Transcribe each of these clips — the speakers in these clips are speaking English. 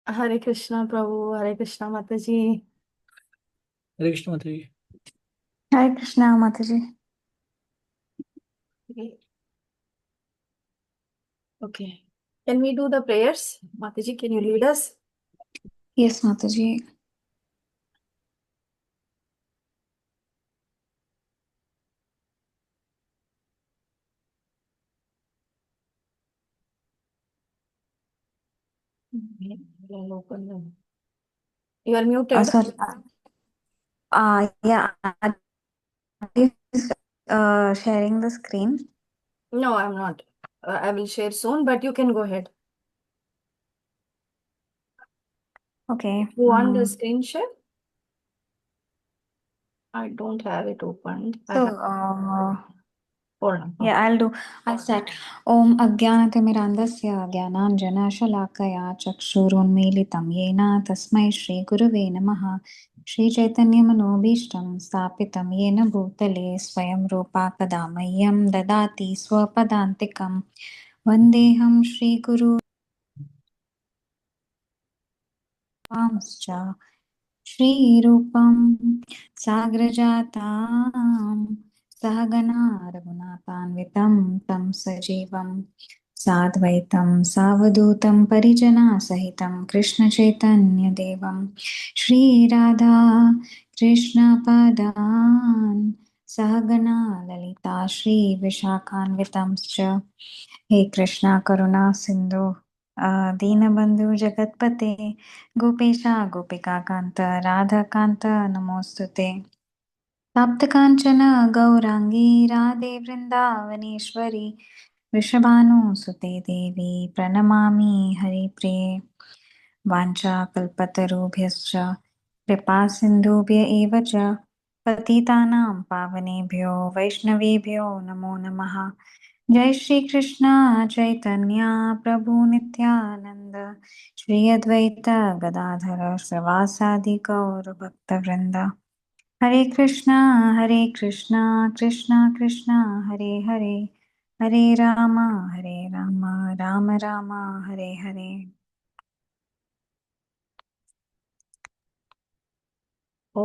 हरे कृष्णा प्रभु। हरे कृष्णा माता जी। हरे कृष्ण माता जी। हरे कृष्णा माता जी। Okay. Can we do the prayers? Mataji, can you lead us? Yes, माता जी। I'll open them. You are muted. Sorry. Yeah. Are you sharing the screen? No, I'm not. I will share soon, but you can go ahead. Okay. You want the screen share? I don't have it opened. I So, have. Hold on. yeah, I'll start. Om Ajnanatimirandasya Jnananjanashalakaya Chakshurunmilitam Yena Tasmai Shri Gurave Namaha Shri Chaitanya Manobishtam Stapitam Yena Bhutale Swayam Rupa Kadamayyam Dadati Swapadantikam Vandeham Shri Guru Vamscha श्रीरूपं साग्रजातां सहगना रघुनाथान्वितं तं सजीवं साद्वैतं सावधूतं परिजनासहितं कृष्णचैतन्यदेवं श्रीराधा कृष्णपदान् सहगना ललिता श्रीविशाखान्वितंश्च हे कृष्णा करुणा सिन्धु दीनबन्धु जगत्पते गोपेशा गोपिकान्त राधाकान्त नमोऽस्तुते तप्तकाञ्चन गौराङ्गी राधे वृन्दावनेश्वरी वृषभानुसुते देवी प्रणमामि हरिप्रिये वाञ्छाकल्पतरुभ्यश्च कृपासिन्धुभ्य एव च पतितानां पावनेभ्यो वैष्णवेभ्यो नमो नमः। जय श्री कृष्ण चैतन्य प्रभु नित्यानंद श्री अद्वैत गदाधर श्रीवासादि गौर भक्तवृंद हरे कृष्णा कृष्णा कृष्णा हरे हरे हरे राम राम राम हरे हरे। ॐ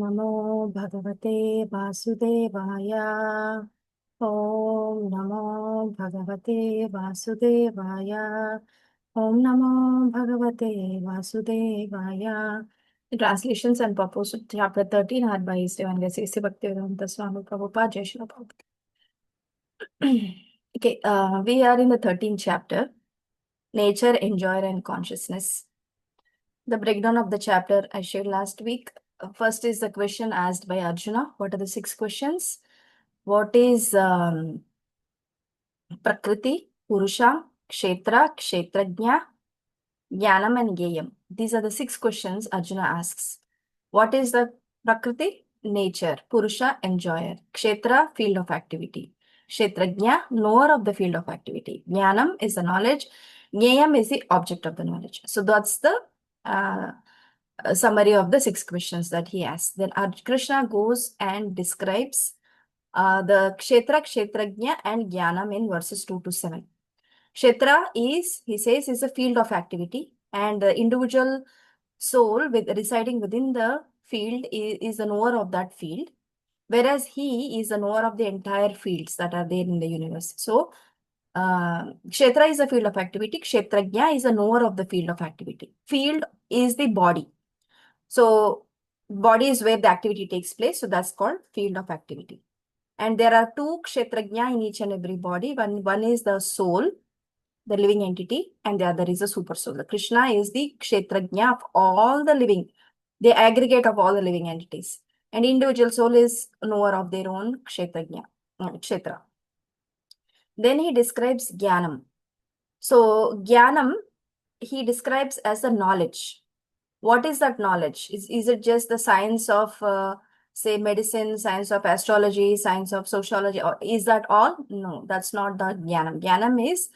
नमो भगवते वासुदेवाय। ॐ नमो भगवते वासुदेवाय। ॐ नमो भगवते वासुदेवाय. The translations and purpose of chapter 13 are by His Divine Grace Bhaktivedanta Swami Prabhupada. Jai Shri Prabhupada. Okay, we are in the 13th chapter, Nature, Enjoyer and Consciousness. The breakdown of the chapter I shared last week. First is the question asked by Arjuna. What are the 6 questions? What is Prakriti, Purusha, Kshetra, Kshetrajna, Jnanam and Geyam? These are the 6 questions Arjuna asks. What is the Prakriti? Nature. Purusha, enjoyer. Kshetra, field of activity. Kshetrajna, knower of the field of activity. Jnanam is the knowledge. Geyam is the object of the knowledge. So that's the uh, summary of the 6 questions that he asks. Then Krishna goes and describes the Kshetra, Kshetrajna and Jnanam in verses 2 to 7. Kshetra is, he says, is a field of activity, and the individual soul residing within the field is the knower of that field, whereas he is the knower of the entire fields that are there in the universe. So, Kshetra is a field of activity. Kshetrajna is a knower of the field of activity. Field is the body. So, body is where the activity takes place. So, that's called field of activity. And there are 2 Kshetrajna in each and every body. One is the soul, the living entity, and the other is the super soul. The Krishna is the Kshetrajna of all the living, the aggregate of all the living entities. And individual soul is knower of their own Kshetrajna, Kshetra. Then he describes Jnanam. So, Jnanam, he describes as the knowledge. What is that knowledge? Is it just the science of, say, medicine, science of astrology, science of sociology, or is that all? No, that's not the Jnanam. Jnanam is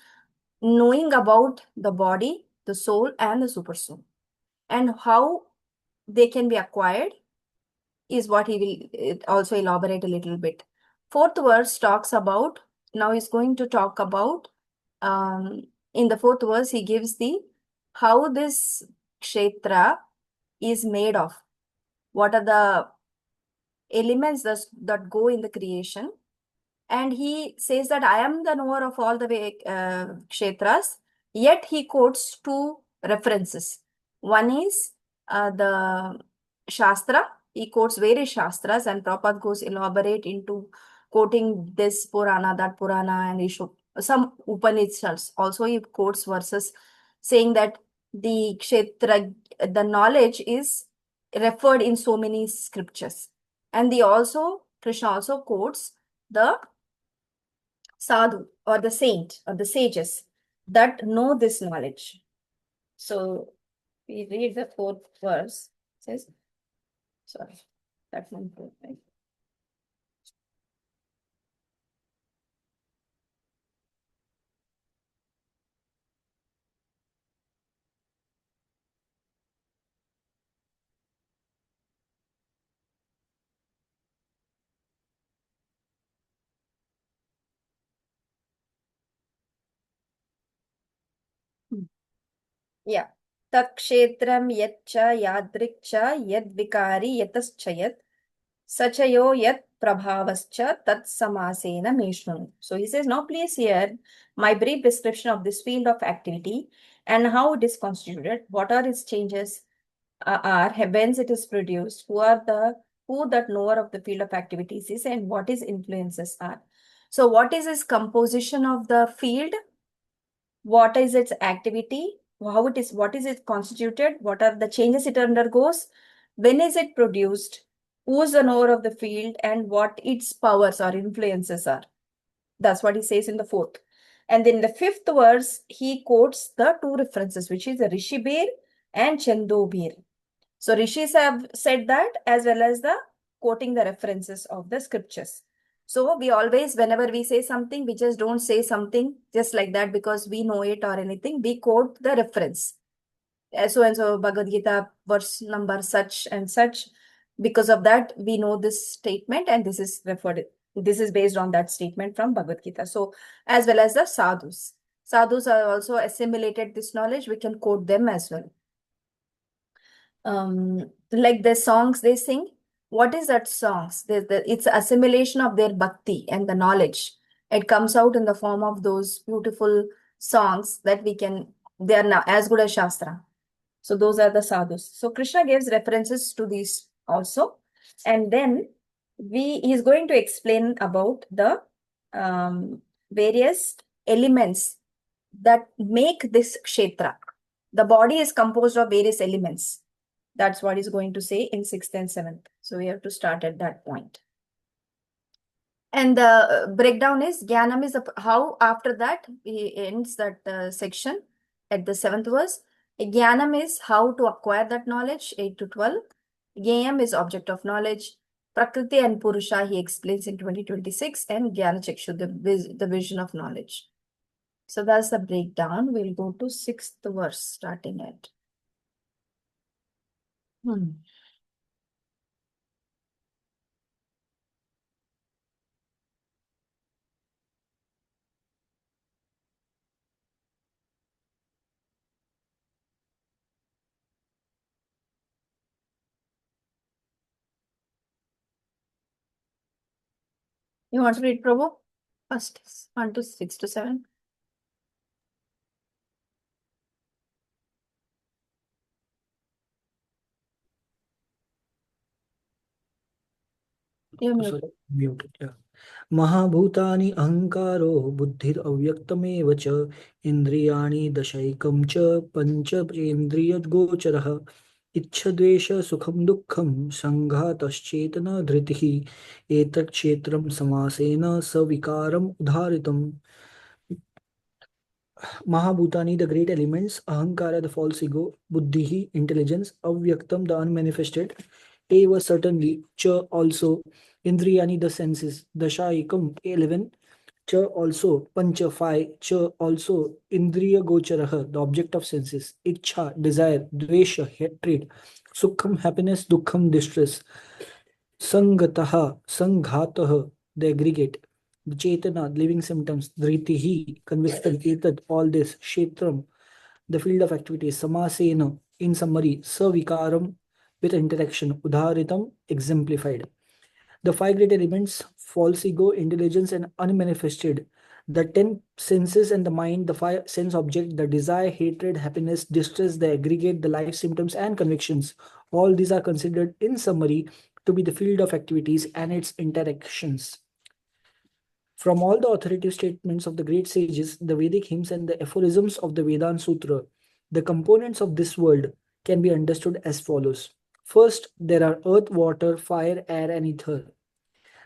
knowing about the body, the soul, and the super soul. And how they can be acquired is what he will also elaborate a little bit. Fourth verse talks about, now he's going to talk about, in the fourth verse, he gives the how this kshetra is made of. What are the elements that go in the creation? And he says that I am the knower of all the kshetras, yet he quotes two references. One is the Shastra. He quotes various Shastras, and Prabhupada goes elaborate into quoting this Purana, that Purana, and Ishu. Some Upanishads. Also, he quotes verses saying that the Kshetra, the knowledge is referred in so many scriptures. And Krishna also quotes the sadhu or the saint or the sages that know this knowledge. So we read the fourth verse. It says, sorry, that's one fourth, right? Yeah. Tat kshetram yatcha yadrikcha yad vikari yataschayat sachayo yat prabhavascha tat samasena meshnu. So he says, now please hear my brief description of this field of activity and how it is constituted, what are its changes are, whence it is produced, who that knower of the field of activities is, and what his influences are. So what is his composition of the field? What is its activity? What is it constituted? What are the changes it undergoes? When is it produced? Who is the knower of the field, and what its powers or influences are? That's what he says in the fourth. And in the fifth verse, he quotes the two references, which is the Rishibir and Chandobir. So rishis have said that, as well as the quoting the references of the scriptures. So we always, whenever we say something, we just don't say something just like that because we know it or anything. We quote the reference. So and so Bhagavad Gita verse number such and such. Because of that, we know this statement, and this is referred. This is based on that statement from Bhagavad Gita. So as well as the sadhus. Sadhus are also assimilated this knowledge. We can quote them as well. Like the songs they sing. What is that songs? It's assimilation of their bhakti and the knowledge. It comes out in the form of those beautiful songs that they are now as good as Shastra. So those are the sadhus. So Krishna gives references to these also. And then he is going to explain about the various elements that make this kshetra. The body is composed of various elements. That's what he's going to say in 6th and 7th. So we have to start at that point. And the breakdown is Jnanam is how after that he ends that section at the 7th verse. Jnanam is how to acquire that knowledge, 8 to 12. Jnayam is object of knowledge. Prakriti and Purusha he explains in 2026, and Jnana Chakshu, the vision of knowledge. So that's the breakdown. We'll go to 6th verse starting at. You want to read, Prabhu? First, 1 to 6 to 7. You're muted. Sorry, muted. Yeah. महाभूतानि अहंकारो बुद्धिर अव्यक्तमेव च इंद्रियाणि दशैकं च पंचेन्द्रियगोचरः इच्छद्वेष सुखं दुःखं संघातश्चेतना धृतिः एतत् क्षेत्रं समासेन सविकारम् उदाहृतम्. Mahabhutani, the great elements, Ahankara, the false ego, Buddhihi, intelligence, Avyaktam, the unmanifested, Eva, certainly, Cha, also, Indriyani, the senses, Dasha, Ekam, 11, Cha, also, Pancha, 5, Cha, also, Indriya, Gocharaha, the object of senses, Ichha, desire, Dvesha, hatred, Sukham, happiness, Dukkham, distress, Sangataha, Sanghataha, the aggregate, the Chetana, living symptoms, Dhritihi, conviction, Etad, all this, Kshetram, The field of activity is samasena. In summary, savikaram with interaction, udharitam exemplified. The five great elements, false ego, intelligence, and unmanifested. The 10 senses and the mind, the five sense object, the desire, hatred, happiness, distress, the aggregate, the life symptoms, and convictions. All these are considered in summary to be the field of activities and its interactions. From all the authoritative statements of the great sages, the Vedic hymns, and the aphorisms of the Vedanta Sutra, the components of this world can be understood as follows. First, there are earth, water, fire, air, and ether.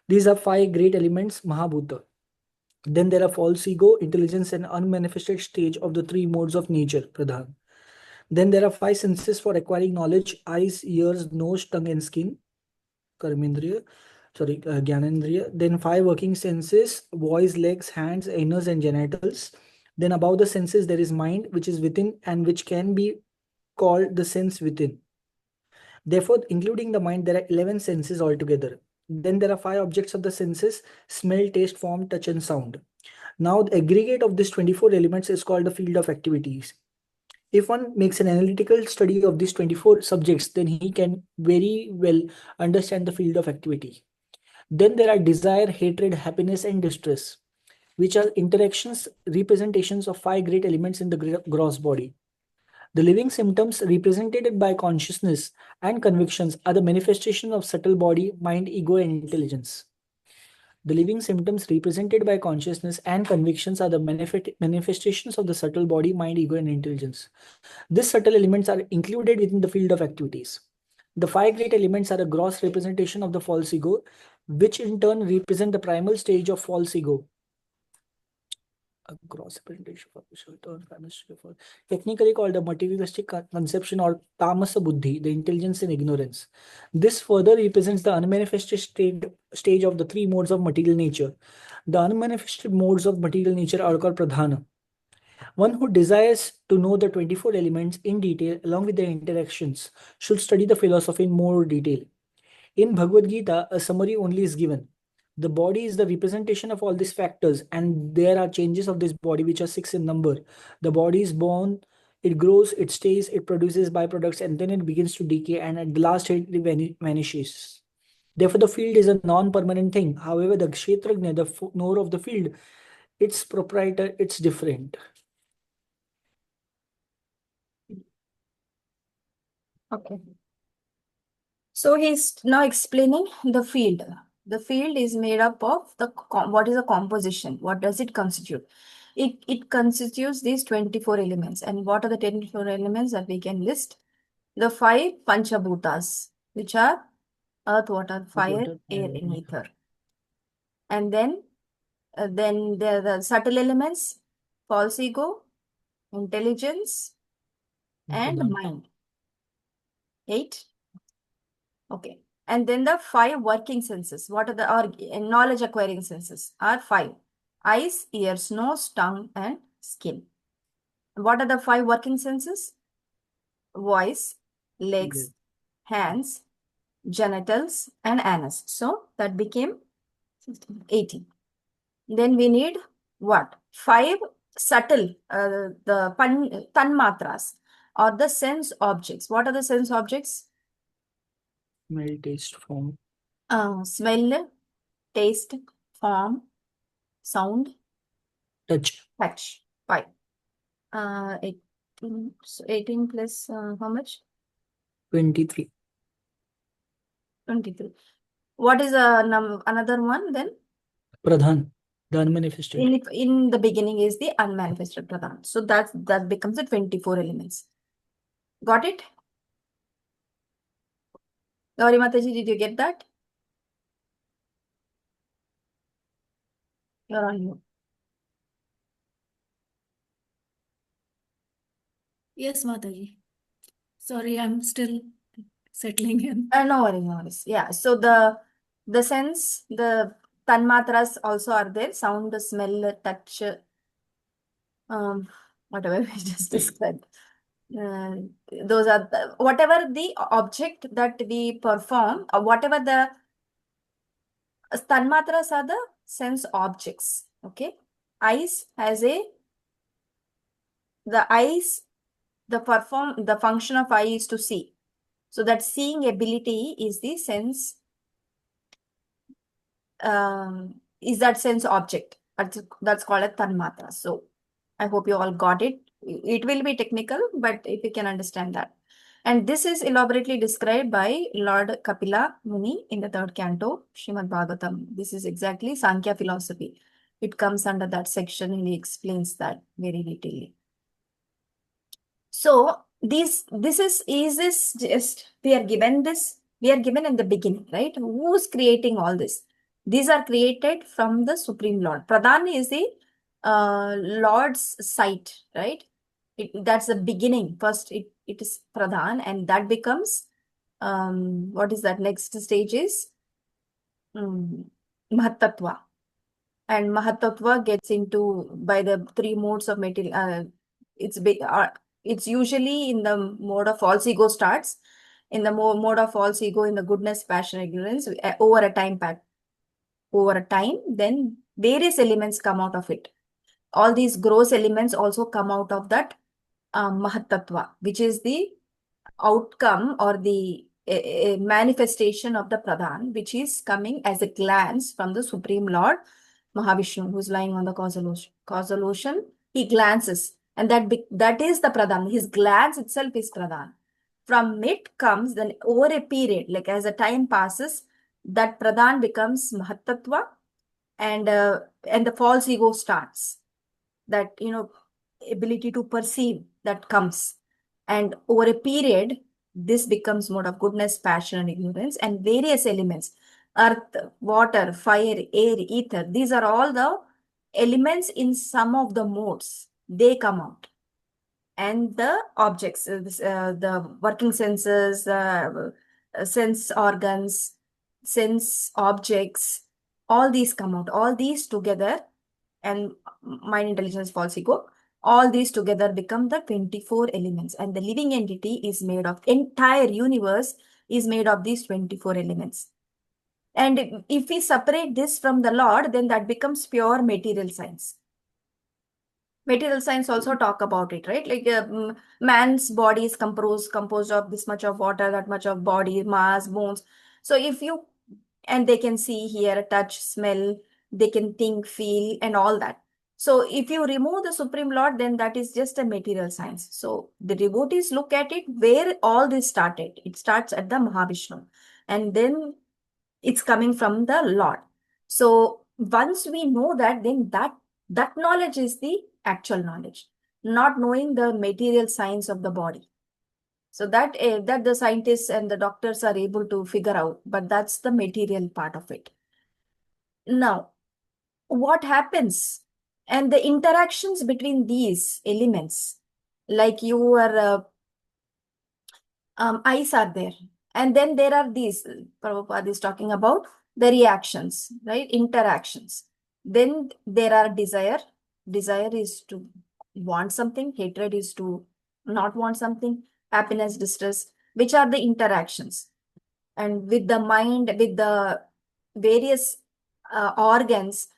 These are five great elements, Mahabhuta. Then there are false ego, intelligence, and unmanifested stage of the three modes of nature, Pradhan. Then there are five senses for acquiring knowledge, eyes, ears, nose, tongue, and skin, Karmendriya. Gyanendriya. Then five working senses, voice, legs, hands, anus, and genitals. Then above the senses, there is mind, which is within and which can be called the sense within. Therefore, including the mind, there are 11 senses altogether. Then there are five objects of the senses, smell, taste, form, touch, and sound. Now, the aggregate of these 24 elements is called the field of activities. If one makes an analytical study of these 24 subjects, then he can very well understand the field of activity. Then there are desire, hatred, happiness, and distress, which are interactions, representations of five great elements in the gross body. The living symptoms represented by consciousness and convictions are the manifestation of subtle body, mind, ego, and intelligence. The living symptoms represented by consciousness and convictions are the manifestations of the subtle body, mind, ego, and intelligence. These subtle elements are included within the field of activities. The five great elements are a gross representation of the false ego, which in turn represent the primal stage of false ego. A gross representation of technically called a materialistic conception or tamasa buddhi, the intelligence and ignorance. This further represents the unmanifested stage of the three modes of material nature. The unmanifested modes of material nature are called pradhana. One who desires to know the 24 elements in detail along with their interactions should study the philosophy in more detail. In Bhagavad Gita, a summary only is given. The body is the representation of all these factors, and there are changes of this body which are 6 in number. The body is born, it grows, it stays, it produces byproducts, and then it begins to decay, and at the last it vanishes. Therefore, the field is a non-permanent thing. However, the Kshetrajna, the knower of the field, its proprietor, it's different. Okay. So he's now explaining the field. The field is made up of what is the composition? What does it constitute? It constitutes these 24 elements. And what are the 24 elements that we can list? The five Panchabhutas, which are earth, water, fire, air, and ether. And then there are the subtle elements, false ego, intelligence, and mind. 8. Okay. And then the five working senses. What are the knowledge acquiring senses? Are 5. Eyes, ears, nose, tongue, and skin. What are the 5 working senses? Voice, legs, hands, genitals, and anus. So that became 18. Then we need what? 5 subtle, the tanmatras, or the sense objects. What are the sense objects? Smell, taste, form. Smell, taste, form, sound, Touch. 5. 18, so 18 plus how much? 23. 23. What is another one then? Pradhan, the unmanifested. In the beginning is the unmanifested pradhan. So that becomes the 24 elements. Got it? Gauri Mataji, did you get that? You're on mute. Yes, Mataji. Sorry, I'm still settling in. No worries. Yeah. So the sense, the tanmatras also are there. Sound, smell, touch, whatever we just described. Those are whatever the object that we perform, or whatever the tanmatras are the sense objects. Okay. The eyes the function of eye is to see. So that seeing ability is the sense, is that sense object. That's called a tanmatra. So I hope you all got it. It will be technical, but if you can understand that. And this is elaborately described by Lord Kapila Muni in the third canto, Srimad Bhagavatam. This is exactly Sankhya philosophy. It comes under that section and he explains that very detailedly. So this is just, we are given in the beginning, right? Who's creating all this? These are created from the Supreme Lord. Pradhan is the Lord's sight, right? That's the beginning. First, it is Pradhan, and that becomes, what is that? Next stage is Mahatattva. And Mahatattva gets into by the three modes of material. It's usually in the mode of false ego starts. In the mode of false ego, in the goodness, passion, ignorance, over a time, then various elements come out of it. All these gross elements also come out of that Mahatattva, which is the outcome or the manifestation of the Pradhan, which is coming as a glance from the Supreme Lord Mahavishnu, who's lying on the causal ocean. He glances, and that is the Pradhan. His glance itself is Pradhan. From it comes, then over a period, like as the time passes, that Pradhan becomes Mahatattva, and the false ego starts. That, ability to perceive that comes. And over a period, this becomes mode of goodness, passion, and ignorance, and various elements, earth, water, fire, air, ether, these are all the elements in some of the modes. They come out. And the objects, the working senses, sense organs, sense objects, all these come out. All these together, and mind, intelligence, false ego, all these together become the 24 elements. And the living entity is made of, entire universe is made of these 24 elements. And if we separate this from the Lord, then that becomes pure material science. Material science also talk about it, right? Like man's body is composed of this much of water, that much of body, mass, bones. So and they can see, hear, touch, smell, they can think, feel, and all that. So if you remove the Supreme Lord, then that is just a material science. So the devotees look at it where all this started. It starts at the Mahavishnu, and then it's coming from the Lord. So once we know that, then that knowledge is the actual knowledge, not knowing the material science of the body. So that the scientists and the doctors are able to figure out, but that's the material part of it. Now, what happens? And the interactions between these elements, like your eyes are there. And then there are these, Prabhupada is talking about the reactions, right? Interactions. Then there are desire. Desire is to want something. Hatred is to not want something. Happiness, distress, which are the interactions. And with the mind, with the various organs,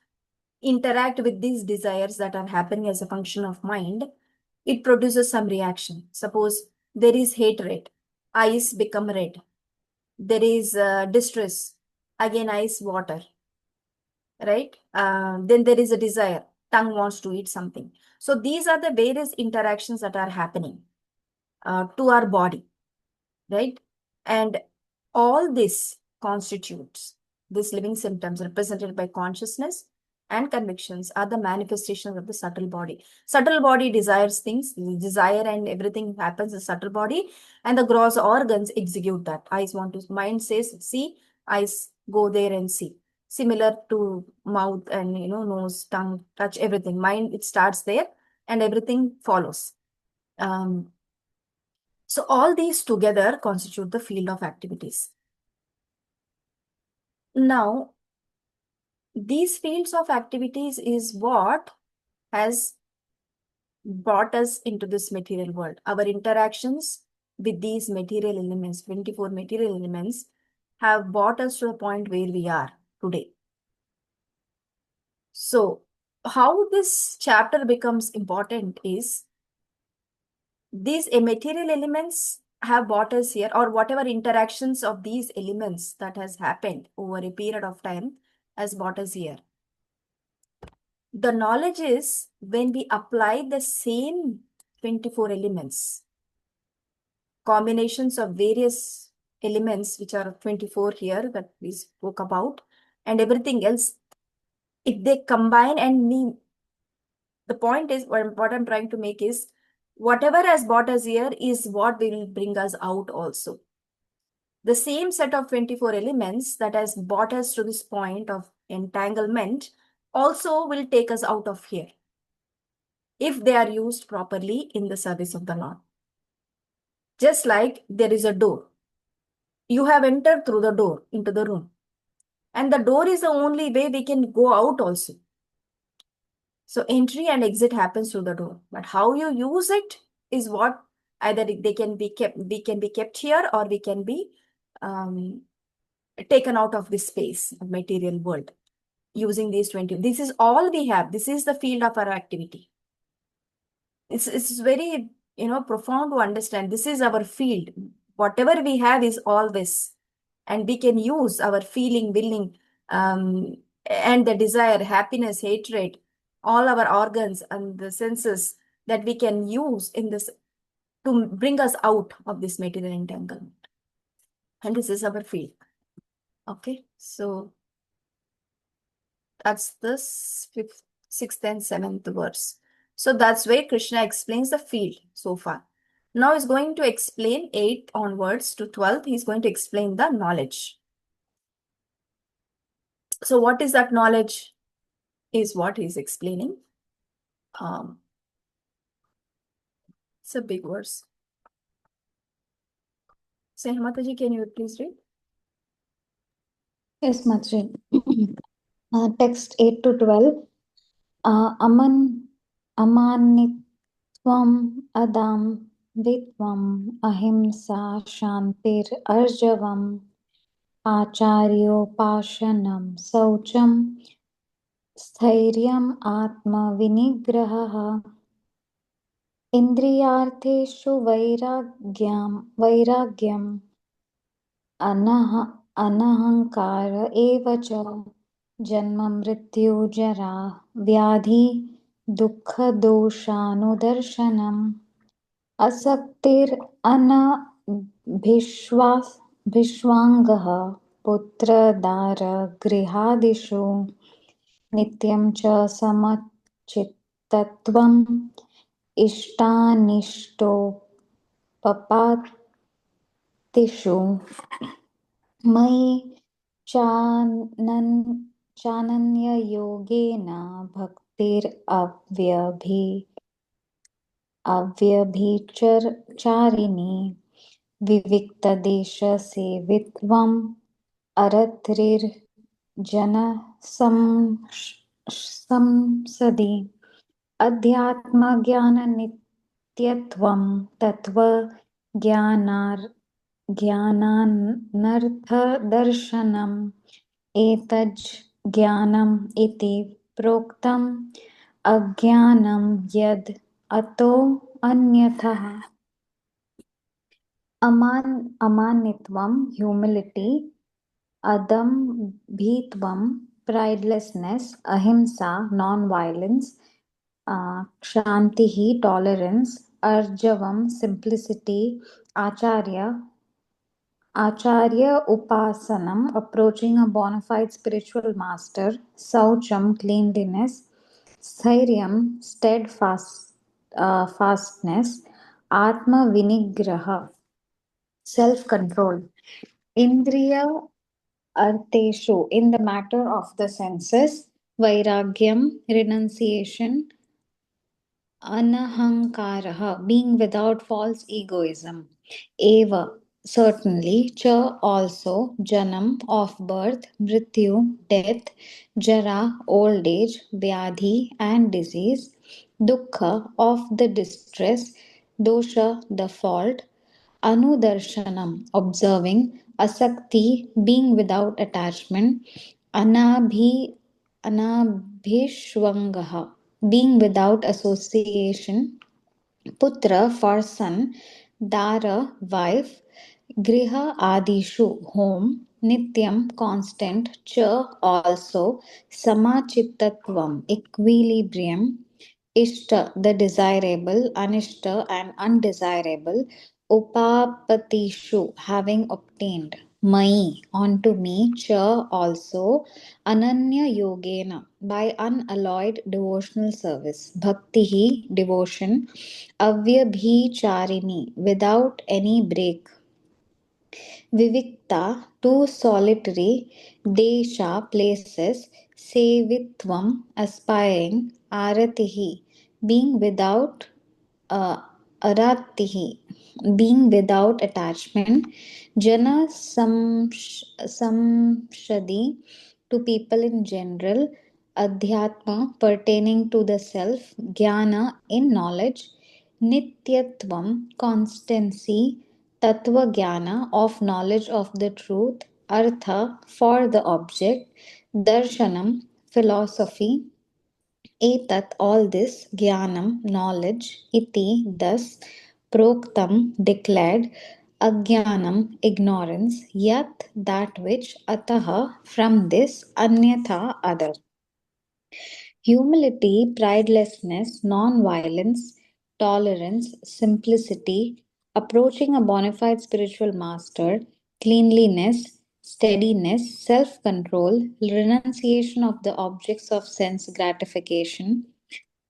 interact with these desires that are happening as a function of mind, it produces some reaction. Suppose there is hatred, eyes become red. There is distress, again eyes water, right? Then there is a desire, tongue wants to eat something. So these are the various interactions that are happening to our body, right? And all this constitutes these living symptoms represented by consciousness and convictions are the manifestations of the subtle body. Subtle body desires things, desire and everything happens in the subtle body, and the gross organs execute that. Eyes want to, mind says, see, eyes go there and see. Similar to mouth and nose, tongue, touch, everything. Mind, it starts there and everything follows. So all these together constitute the field of activities. Now, these fields of activities is what has brought us into this material world. Our interactions with these material elements, 24 material elements, have brought us to the point where we are today. So, how this chapter becomes important is these material elements have brought us here, or whatever interactions of these elements that has happened over a period of time has brought us here. The knowledge is when we apply the same 24 elements, combinations of various elements, which are 24 here that we spoke about, and everything else, if they combine and mean, the point is, what I'm trying to make is, whatever has brought us here is what will bring us out also. The same set of 24 elements that has brought us to this point of entanglement also will take us out of here, if they are used properly in the service of the Lord. Just like there is a door. You have entered through the door into the room. And the door is the only way we can go out also. So entry and exit happens through the door. But how you use it is what, either we can be kept here, or we can be taken out of this space of material world using these 20. This is all we have. This is the field of our activity. It's very profound to understand. This is our field. Whatever we have is all this, and we can use our feeling, willing, and the desire, happiness, hatred, all our organs and the senses that we can use in this to bring us out of this material entanglement. And this is our field. Okay, so that's the fifth, sixth, and seventh verse. So that's where Krishna explains the field so far. Now he's going to explain 8th onwards to 12th. He's going to explain the knowledge. So what is that knowledge? Is what he's explaining. It's a big verse. Say, Mataji, can you please read? Yes, Mataji. Text 8 to 12. Amanitvam adam vitvam ahimsa shantir arjavam acharyopasanam saucham स्थैर्यम् आत्मविनिग्रहः इन्द्रियार्थेषु वैराग्यम् अनहङ्कार एव च जन्म मृत्यु जरा व्याधि दुःखदोषानुदर्शनम् असक्तिरनभिष्वाङ्गः पुत्रदारगृहादिषु नित्यं च समचित्तत्वम् इष्टानिष्टोपपत्तिषु मयि चानन्ययोगेन भक्तिरव्यभिचारिणी विविक्तदेशसेवित्वम् अरतिर्जनसंसदि अध्यात्मज्ञाननित्यत्वं तत्त्वज्ञानानर्थदर्शनम् एतज्ज्ञानम् इति प्रोक्तम् अज्ञानं यद् अतो अन्यथः अमानित्वं humility, adambhitvam pridelessness, ahimsa non-violence, kshantihi tolerance, arjavam simplicity, acharya upasanam approaching a bona fide spiritual master, saucham cleanliness, sthiryam steadfastness, atma vinigraha self-control, indriya arteshu in the matter of the senses, vairagyam renunciation, anahankaraha being without false egoism, eva certainly, cha also, janam of birth, mrityu death, jara old age, vyadhi and disease, dukkha of the distress, dosha the fault, anudarshanam observing, asakti being without attachment, anabhishvangaha being without association, Putra for son, Dara wife, Griha Adishu home, Nityam constant, Cha also, Samachittatvam equilibrium, Ishta the desirable, Anishta and undesirable, Upapatishu having obtained, Mai onto me, Cha also, Ananya Yogena by unalloyed devotional service, Bhaktihi devotion, Avyabhicharini without any break, Vivikta two solitary, Desha places, Sevitvam aspiring, Aratihi being without uh, Aratihi being without attachment, Jana Samshadi to people in general, Adhyatma pertaining to the self, Jnana in knowledge, Nityatvam constancy, Tattva Jnana of knowledge of the truth, Artha for the object, Darshanam philosophy, Etat all this, Jnanam knowledge, iti thus, Proktam declared, Ajnanam ignorance, Yat that which, Ataha from this, Anyatha other. Humility, pridelessness, non-violence, tolerance, simplicity, approaching a bona fide spiritual master, cleanliness, steadiness, self control, renunciation of the objects of sense gratification,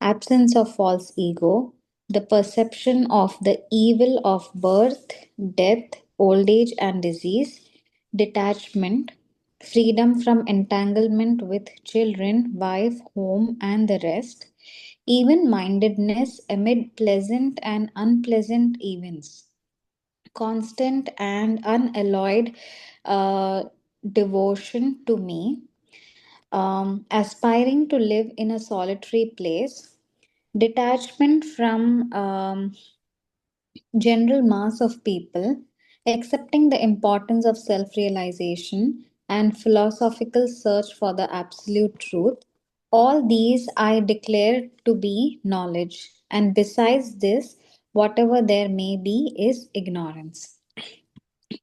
absence of false ego, the perception of the evil of birth, death, old age, and disease, detachment, freedom from entanglement with children, wife, home, and the rest, even mindedness amid pleasant and unpleasant events, constant and unalloyed uh, devotion to me, aspiring to live in a solitary place, detachment from general mass of people, accepting the importance of self realization and philosophical search for the absolute truth, all these I declare to be knowledge, and besides this, whatever there may be is ignorance.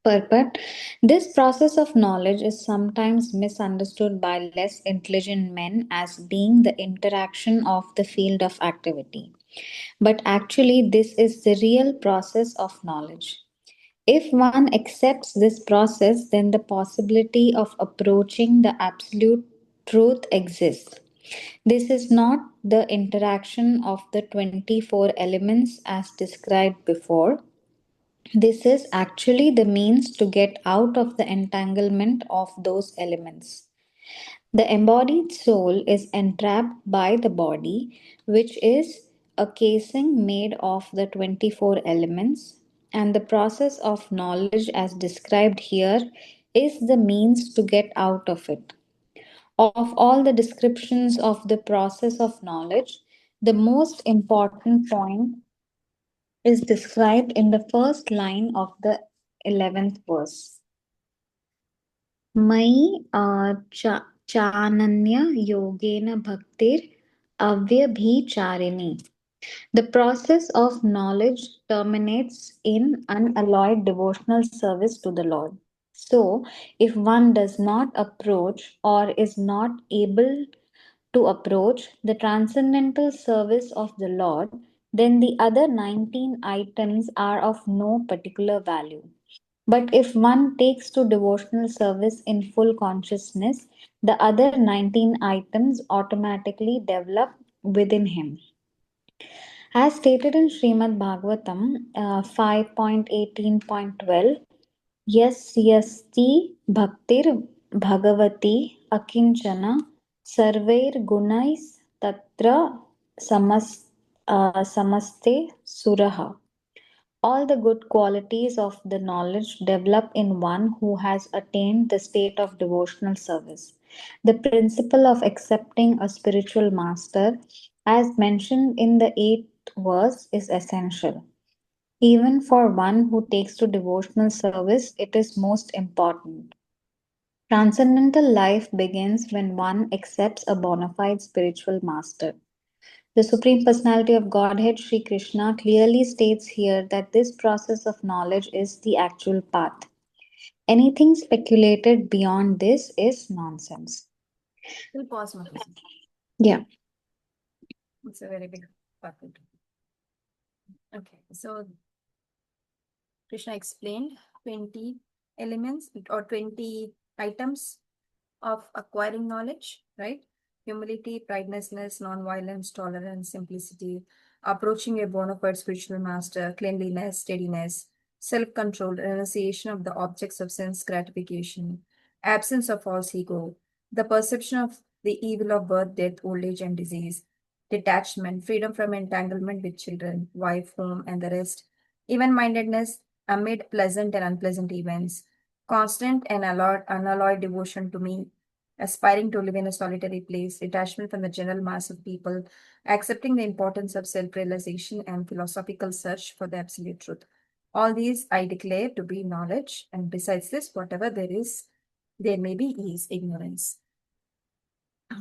Purport. This process of knowledge is sometimes misunderstood by less intelligent men as being the interaction of the field of activity. But actually, this is the real process of knowledge. If one accepts this process, then the possibility of approaching the absolute truth exists. This is not the interaction of the 24 elements as described before. This is actually the means to get out of the entanglement of those elements. The embodied soul is entrapped by the body, which is a casing made of the 24 elements, and the process of knowledge, as described here, is the means to get out of it. Of all the descriptions of the process of knowledge, the most important point is described in the first line of the 11th verse. Mai chananya yogena bhaktir avyabhicharini. The process of knowledge terminates in unalloyed devotional service to the Lord. So, if one does not approach or is not able to approach the transcendental service of the Lord, then the other 19 items are of no particular value. But if one takes to devotional service in full consciousness, the other 19 items automatically develop within him. As stated in Srimad Bhagavatam 5.18.12, Yasyasti Bhaktir Bhagavati Akinchana Sarvair Gunais Tatra Samaste Suraha. All the good qualities of the knowledge develop in one who has attained the state of devotional service. The principle of accepting a spiritual master, as mentioned in the 8th verse, is essential. Even for one who takes to devotional service, it is most important. Transcendental life begins when one accepts a bona fide spiritual master. The Supreme Personality of Godhead, Sri Krishna, clearly states here that this process of knowledge is the actual path. Anything speculated beyond this is nonsense. We'll pause, Mataji. Yeah. It's a very big bucket. Okay, so Krishna explained 20 elements or 20 items of acquiring knowledge, right? Humility, pridelessness, non-violence, tolerance, simplicity, approaching a bona fide spiritual master, cleanliness, steadiness, self-control, renunciation of the objects of sense gratification, absence of false ego, the perception of the evil of birth, death, old age, and disease, detachment, freedom from entanglement with children, wife, home, and the rest, even-mindedness amid pleasant and unpleasant events, constant and unalloyed devotion to me, aspiring to live in a solitary place, detachment from the general mass of people, accepting the importance of self-realization and philosophical search for the absolute truth. All these I declare to be knowledge, and besides this, whatever there may be is ignorance.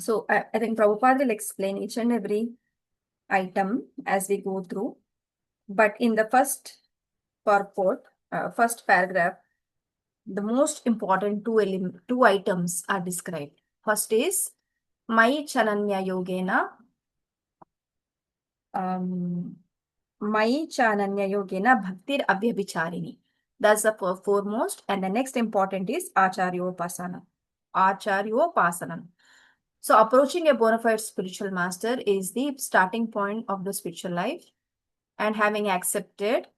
So I think Prabhupada will explain each and every item as we go through. But in the first purport, first paragraph, the most important two items are described. First is Mai Chananya Yogena. Mai Chananya Yogena Bhaktir Abhyabhicharini. That's the foremost. And the next important is Acharyopasana. Acharyopasana. So approaching a bona fide spiritual master is the starting point of the spiritual life. And having accepted,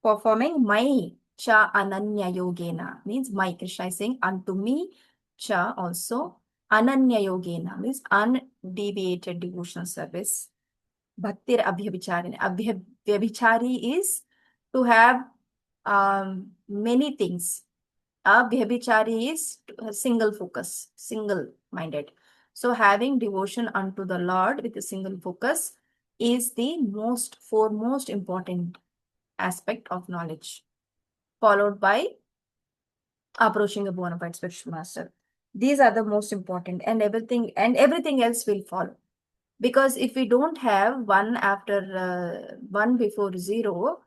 performing Mai Cha Ananya Yogena means my Krishna is saying unto me, Cha also. Ananya Yogena means undeviated devotional service. Bhaktir Abhyabhichari. Abhyabhichari is to have many things. Abhyabhichari is single focus, single-minded. So having devotion unto the Lord with a single focus is the foremost important aspect of knowledge, followed by approaching a bona fide spiritual master. These are the most important, and everything else will follow. Because if we don't have one before zero,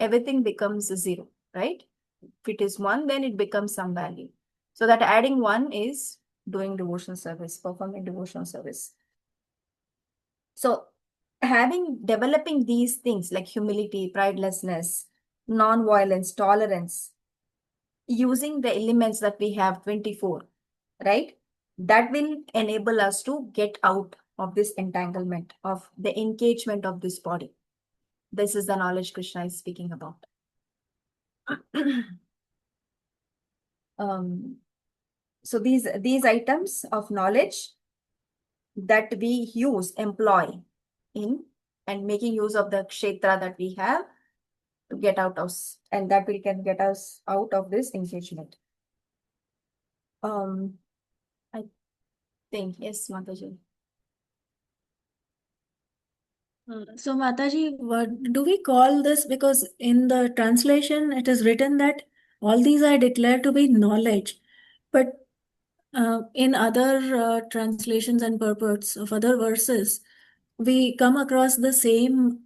everything becomes zero, right? If it is one, then it becomes some value. So that adding one is doing devotional service, performing devotional service. So developing these things like humility, pridelessness, non-violence, tolerance, using the elements that we have 24, right? That will enable us to get out of this entanglement, of the engagement of this body. This is the knowledge Krishna is speaking about. So these items of knowledge that we employ in and making use of the kshetra that we have to get out of, and that we can get us out of this engagement. I think, yes, Mataji. So, Mataji, what do we call this? Because in the translation, it is written that all these I declare to be knowledge. But in other translations and purports of other verses, we come across the same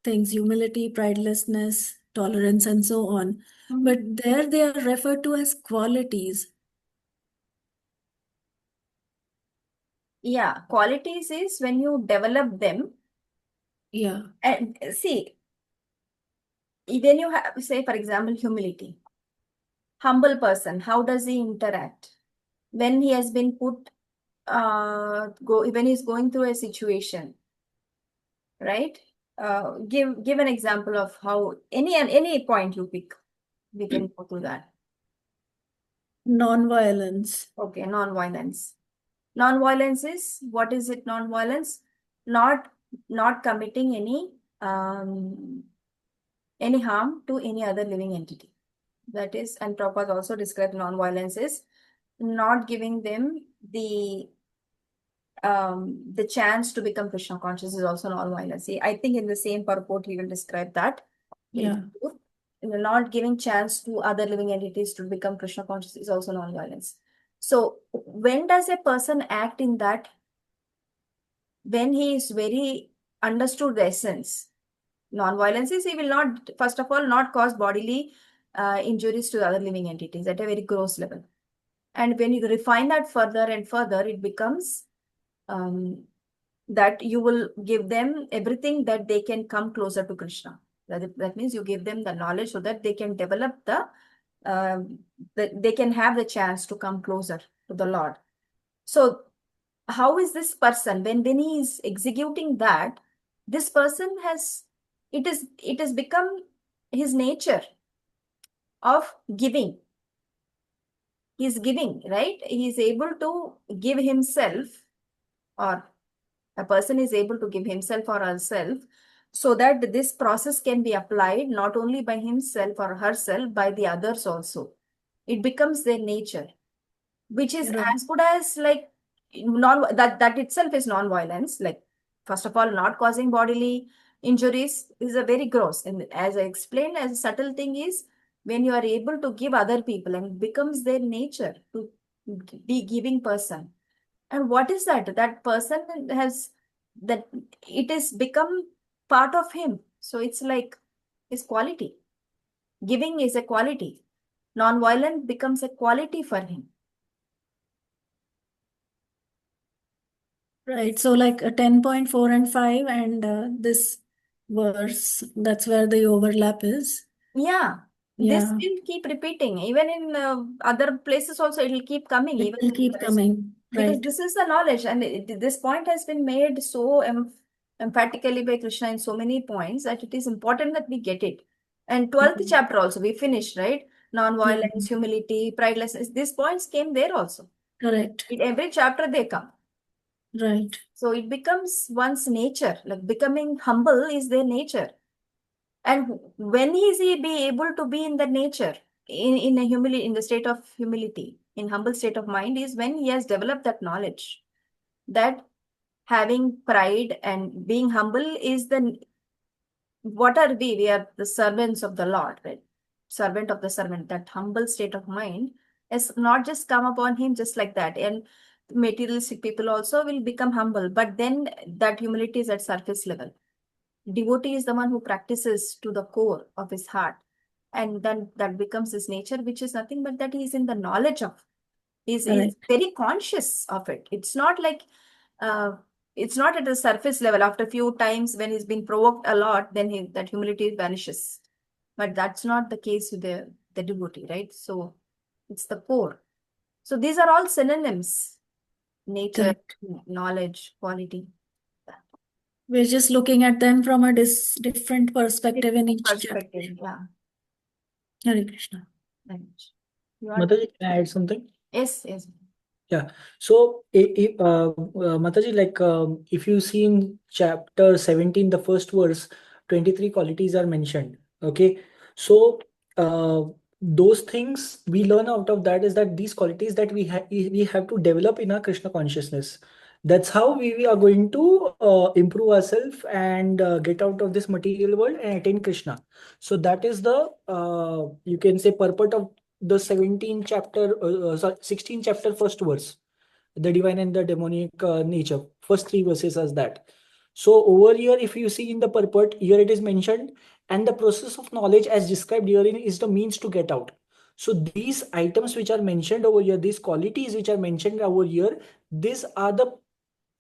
things: humility, pridelessness, tolerance, and so on. But there they are referred to as qualities. Yeah, qualities is when you develop them. Yeah. And see, when you have, say, for example, humility, humble person, how does he interact? When he has been when he's going through a situation, right? Give an example of how any point you pick, we can go through that. Non-violence. Okay, non-violence. Non-violence is, what is it? Non-violence, not committing any harm to any other living entity. That is, and Prabhupada also described non-violence is not giving them the chance to become Krishna conscious is also non-violence. See, I think in the same purport he will describe that. Yeah. Not giving chance to other living entities to become Krishna conscious is also non-violence. So when does a person act in that? When he is very understood the essence. Non-violence is he will not, first of all, not cause bodily injuries to other living entities at a very gross level. And when you refine that further and further, it becomes that you will give them everything that they can come closer to Krishna. That means you give them the knowledge so that they can develop they can have the chance to come closer to the Lord. So how is this person, when he is executing that, this person has, it has become his nature of giving. He's giving, right? He is able to give himself, or a person is able to give himself or herself, so that this process can be applied not only by himself or herself, by the others also. It becomes their nature, which is Right. as good as like that itself is non-violence. Like, first of all, not causing bodily injuries is a very gross, and as I explained, as a subtle thing is when you are able to give other people, and it becomes their nature to be giving person. And what is that? That person has that, it has become part of him. So it's like his quality. Giving is a quality. Non-violent becomes a quality for him. Right. So like 10.4 and 5 and this verse, that's where the overlap is. Yeah, this Yeah. will keep repeating. Even in other places also, it will keep coming. It Even will in keep coming. because Right. this is the knowledge, and this point has been made so emphatically by Krishna in so many points that it is important that we get it. And 12th Mhm. chapter also we finished, right? Yeah. Non-violence, humility, pridelessness. These points came there also. Correct. In every chapter they come. Right. So it becomes one's nature. Like becoming humble is their nature. And when is he be able to be in the nature, in a humility, in the state of humility, in humble state of mind, is when he has developed that knowledge that having pride and being humble is the, what are we? We are the servants of the Lord, right? Servant of the servant. That humble state of mind has not just come upon him just like that. And materialistic people also will become humble, but then that humility is at surface level. Devotee is the one who practices to the core of his heart. And then that becomes his nature, which is nothing but that he is in the knowledge of. He's Correct. very conscious of it. It's not like, uh, it's not at the surface level. After a few times when he's been provoked a lot, then that humility vanishes. But that's not the case with the devotee, right? So it's the core. So these are all synonyms: nature, Correct. knowledge, quality. We're just looking at them from a different perspective in each chapter. Perspective, yeah. Hare Krishna. Right. You want? Mataji, can I add something? Yes, yes. Yeah. So, Mataji, like if you see in chapter 17, the first verse, 23 qualities are mentioned. Okay. So, those things we learn out of that is that these qualities that we have to develop in our Krishna consciousness. That's how we are going to improve ourselves and get out of this material world and attain Krishna. So that is the you can say purport of the 17th chapter, sorry, 16th chapter, first verse, the divine and the demonic nature. First three verses as that. So over here, if you see in the purport, here it is mentioned, and the process of knowledge as described herein is the means to get out. So these items which are mentioned over here, these qualities which are mentioned over here, these are the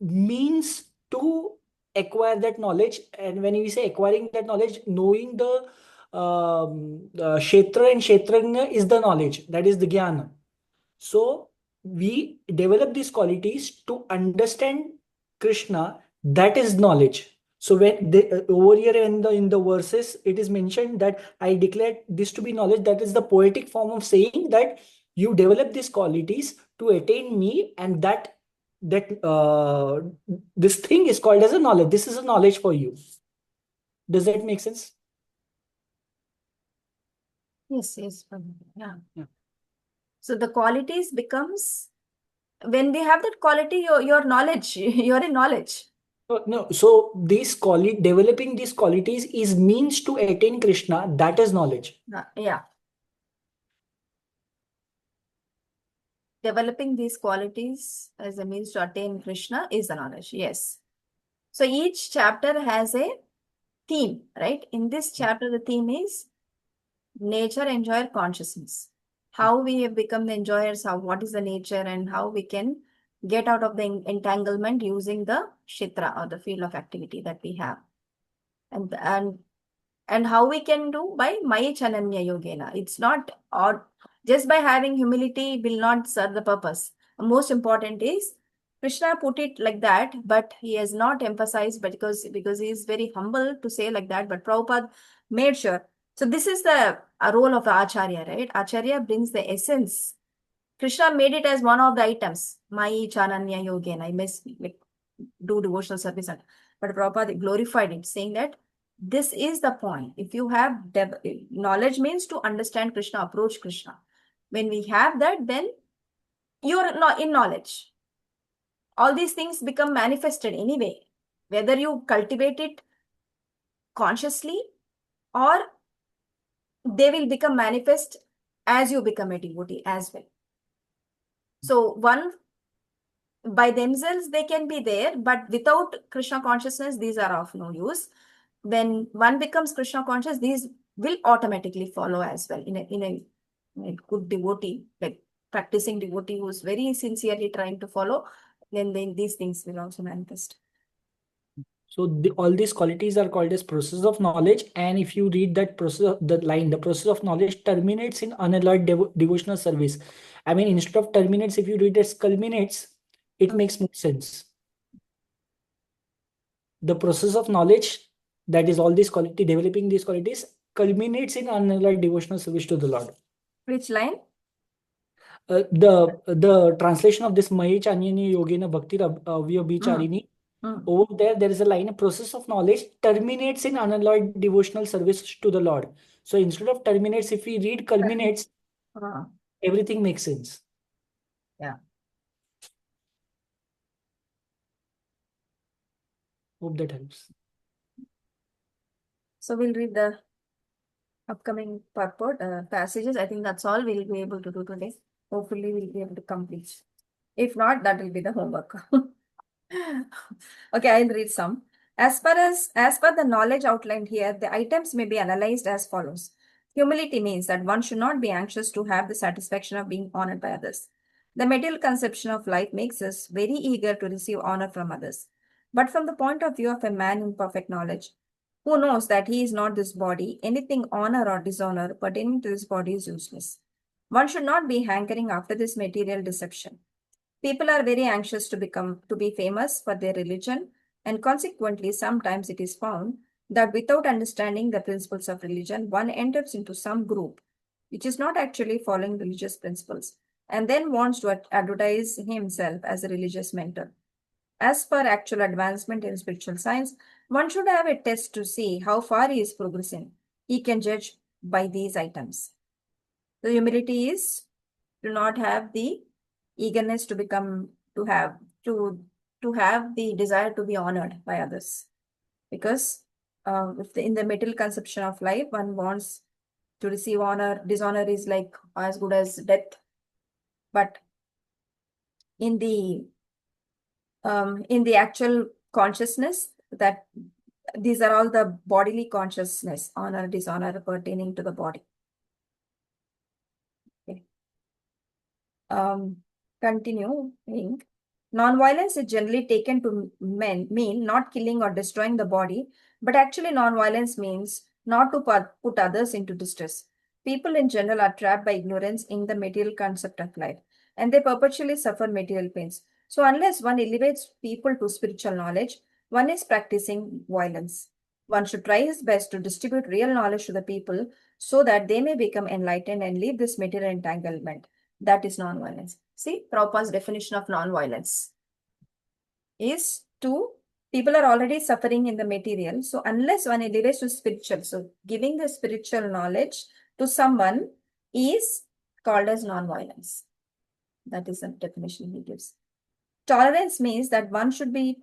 means to acquire that knowledge. And when we say acquiring that knowledge, knowing the Kshetra and Kshetrajna is the knowledge, that is the Jnana. So we develop these qualities to understand Krishna, that is knowledge. So when they, over here in the verses, it is mentioned that I declare this to be knowledge. That is the poetic form of saying that you develop these qualities to attain me, and that this thing is called as a knowledge. This is a knowledge for you. Does that make sense? Yes, yes. Yeah. Yeah. So the qualities becomes, when we have that quality, your knowledge, you're in knowledge. No, so developing these qualities is means to attain Krishna. That is knowledge. Yeah. Developing these qualities as a means to attain Krishna is the knowledge. Yes. So each chapter has a theme, right? In this chapter, the theme is nature, enjoyer, consciousness. How we have become the enjoyers, what is the nature, and how we can get out of the entanglement using the Shitra or the field of activity that we have. And how we can do by Maya Chananya Yogena. It's not, or just by having humility will not serve the purpose. Most important is Krishna put it like that, but he has not emphasized, but because he is very humble to say like that, but Prabhupada made sure. So this is the role of the Acharya, right? Acharya brings the essence. Krishna made it as one of the items. Mai Chananya Yogena. I must like, do devotional service. But Prabhupada glorified it, saying that this is the point. If you have knowledge means to understand Krishna, approach Krishna. When we have that, then you're not in knowledge. All these things become manifested anyway, whether you cultivate it consciously or they will become manifest as you become a devotee as well. So one by themselves they can be there, but without Krishna consciousness, these are of no use. When one becomes Krishna conscious, these will automatically follow as well. In a good devotee, like practicing devotee who is very sincerely trying to follow, then these things will also manifest. So all these qualities are called as process of knowledge. And if you read that process, the process of knowledge terminates in unalloyed devotional service. I mean, instead of terminates, if you read it as culminates, it makes more sense. The process of knowledge, that is all these quality, developing these qualities, culminates in unalloyed devotional service to the Lord. Which line? The translation of this Mayi Chanyani Yogena Bhakti Vyabhicharini. Over there is a line, a process of knowledge terminates in unalloyed devotional service to the Lord. So instead of terminates, if we read culminates, everything makes sense. Yeah. Hope that helps. So we'll read the upcoming purport passages. I think that's all we'll be able to do today. Hopefully we'll be able to complete. If not, that will be the homework. Okay, I'll read some. As per the knowledge outlined here, the items may be analyzed as follows. Humility means that one should not be anxious to have the satisfaction of being honored by others. The material conception of life makes us very eager to receive honor from others. But from the point of view of a man in perfect knowledge, who knows that he is not this body, anything honor or dishonor pertaining to this body is useless. One should not be hankering after this material deception. People are very anxious to be famous for their religion, and consequently, sometimes it is found that without understanding the principles of religion, one enters into some group which is not actually following religious principles, and then wants to advertise himself as a religious mentor. As per actual advancement in spiritual science, one should have a test to see how far he is progressing. He can judge by these items. The humility is to not have the eagerness to have the desire to be honored by others, because in the material conception of life, one wants to receive honor. Dishonor is like as good as death. But in the actual consciousness, that these are all the bodily consciousness, honor, dishonor pertaining to the body. Okay. Continuing, non-violence is generally taken to mean not killing or destroying the body, but actually non-violence means not to put others into distress. People in general are trapped by ignorance in the material concept of life, and they perpetually suffer material pains. So unless one elevates people to spiritual knowledge, one is practicing violence. One should try his best to distribute real knowledge to the people so that they may become enlightened and leave this material entanglement. That is non-violence. See, Prabhupada's definition of non-violence is people are already suffering in the material. So unless one elevates to spiritual, so giving the spiritual knowledge to someone is called as non-violence. That is the definition he gives. Tolerance means that one should be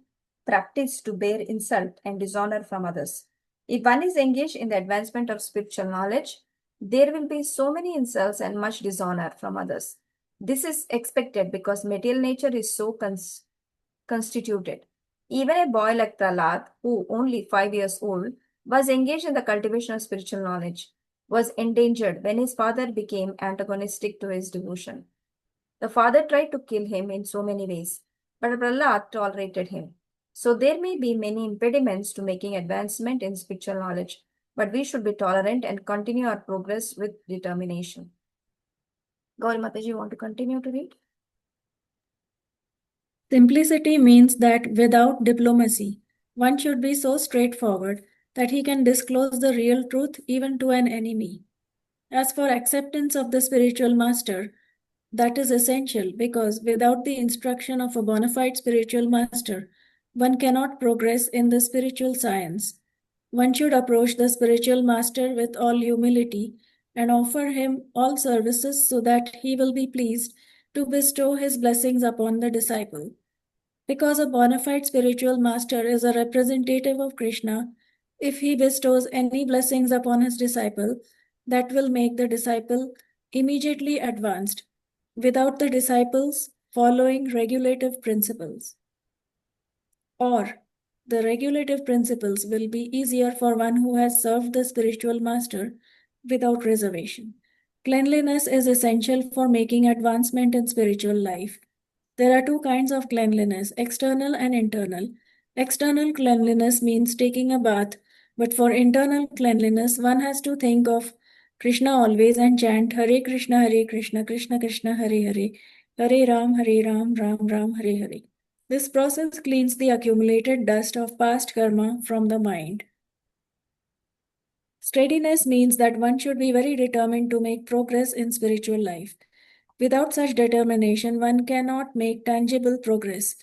practiced to bear insult and dishonor from others. If one is engaged in the advancement of spiritual knowledge, there will be so many insults and much dishonor from others. This is expected because material nature is so constituted. Even a boy like Prahlad, who only 5 years old, was engaged in the cultivation of spiritual knowledge, was endangered when his father became antagonistic to his devotion. The father tried to kill him in so many ways, but Prahlad tolerated him. So there may be many impediments to making advancement in spiritual knowledge, but we should be tolerant and continue our progress with determination. Gauri Mataji, you want to continue to read? Simplicity means that without diplomacy, one should be so straightforward that he can disclose the real truth even to an enemy. As for acceptance of the spiritual master, that is essential because without the instruction of a bona fide spiritual master, one cannot progress in the spiritual science. One should approach the spiritual master with all humility and offer him all services so that he will be pleased to bestow his blessings upon the disciple. Because a bona fide spiritual master is a representative of Krishna, if he bestows any blessings upon his disciple, that will make the disciple immediately advanced, without the disciples following regulative principles. Or the regulative principles will be easier for one who has served the spiritual master without reservation. Cleanliness is essential for making advancement in spiritual life. There are two kinds of cleanliness, external and internal. External cleanliness means taking a bath, but for internal cleanliness, one has to think of Krishna always and chant Hare Krishna, Krishna Krishna, Hare Hare, Hare Ram, Ram Ram, Hare Hare. This process cleans the accumulated dust of past karma from the mind. Steadiness means that one should be very determined to make progress in spiritual life. Without such determination, one cannot make tangible progress.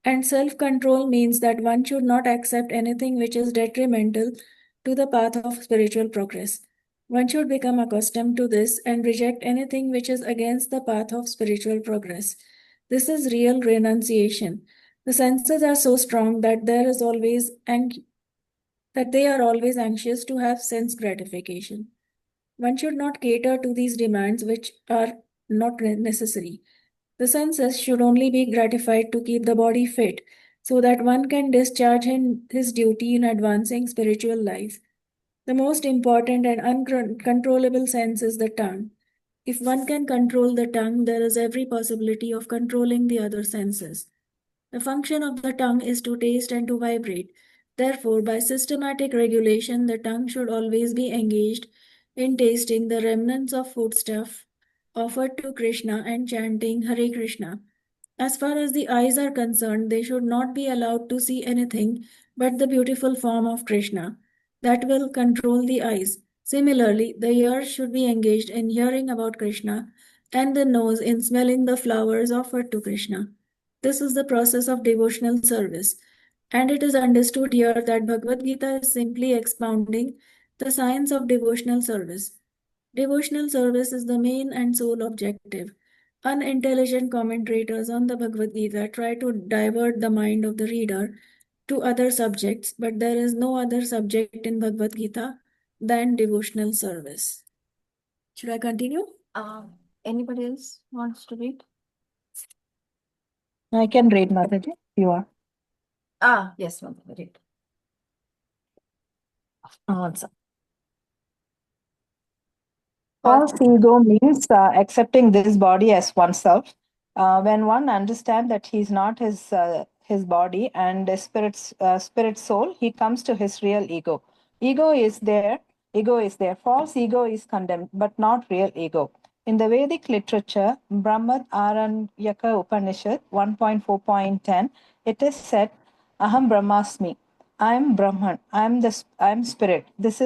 And self control means that one should not accept anything which is detrimental to the path of spiritual progress. One should become accustomed to this and reject anything which is against the path of spiritual progress. This is real renunciation. The senses are so strong that they are always anxious to have sense gratification. One should not cater to these demands which are not necessary. The senses should only be gratified to keep the body fit so that one can discharge his duty in advancing spiritual life. The most important and uncontrollable sense is the tongue. If one can control the tongue, there is every possibility of controlling the other senses. The function of the tongue is to taste and to vibrate. Therefore, by systematic regulation, the tongue should always be engaged in tasting the remnants of foodstuff offered to Krishna and chanting Hare Krishna. As far as the eyes are concerned, they should not be allowed to see anything but the beautiful form of Krishna. That will control the eyes. Similarly, the ears should be engaged in hearing about Krishna and the nose in smelling the flowers offered to Krishna. This is the process of devotional service. And it is understood here that Bhagavad Gita is simply expounding the science of devotional service. Devotional service is the main and sole objective. Unintelligent commentators on the Bhagavad Gita try to divert the mind of the reader to other subjects, but there is no other subject in Bhagavad Gita than devotional service. Should I continue? Anybody else wants to read? I can read, Mataji, if you are. Yes, Mataji, read. Answer. False ego means accepting this body as oneself. When one understands that he's not his body and spirit soul, he comes to his real ego. Ego is there. False ego is condemned, but not real ego. In the Vedic literature, Brahmad Aranyaka Upanishad 1.4.10, it is said, Aham Brahmasmi. I am Brahman. I am spirit. This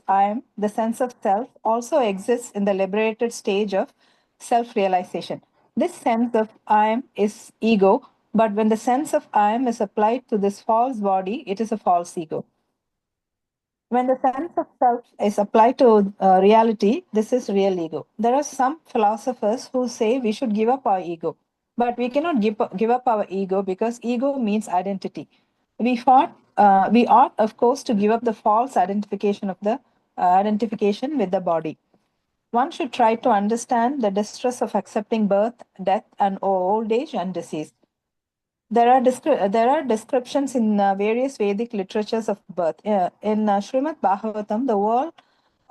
I am, the sense of self, also exists in the liberated stage of self-realization. This sense of I am is ego, but when the sense of I am is applied to this false body, it is a false ego. When the sense of self is applied to reality, this is real ego. There are some philosophers who say we should give up our ego, but we cannot give up our ego because ego means identity. We ought, of course, to give up the false identification with the body. One should try to understand the distress of accepting birth, death, and old age and disease. There are descriptions in various Vedic literatures of birth. In Srimad Bhagavatam, the world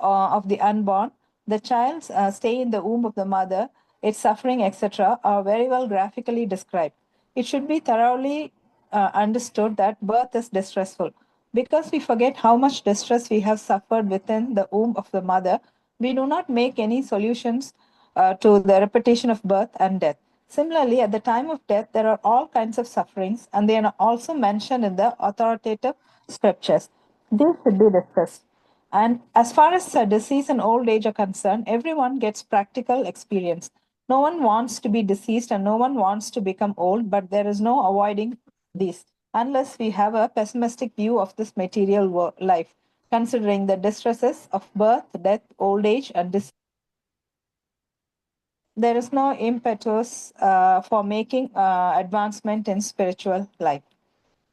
of the unborn, the child's stay in the womb of the mother, its suffering, etc., are very well graphically described. It should be thoroughly understood that birth is distressful. Because we forget how much distress we have suffered within the womb of the mother, we do not make any solutions to the repetition of birth and death. Similarly, at the time of death, there are all kinds of sufferings, and they are also mentioned in the authoritative scriptures. These should be discussed. And as far as disease and old age are concerned, everyone gets practical experience. No one wants to be deceased and no one wants to become old, but there is no avoiding these unless we have a pessimistic view of this material life, considering the distresses of birth, death, old age, and disease. There is no impetus for making advancement in spiritual life.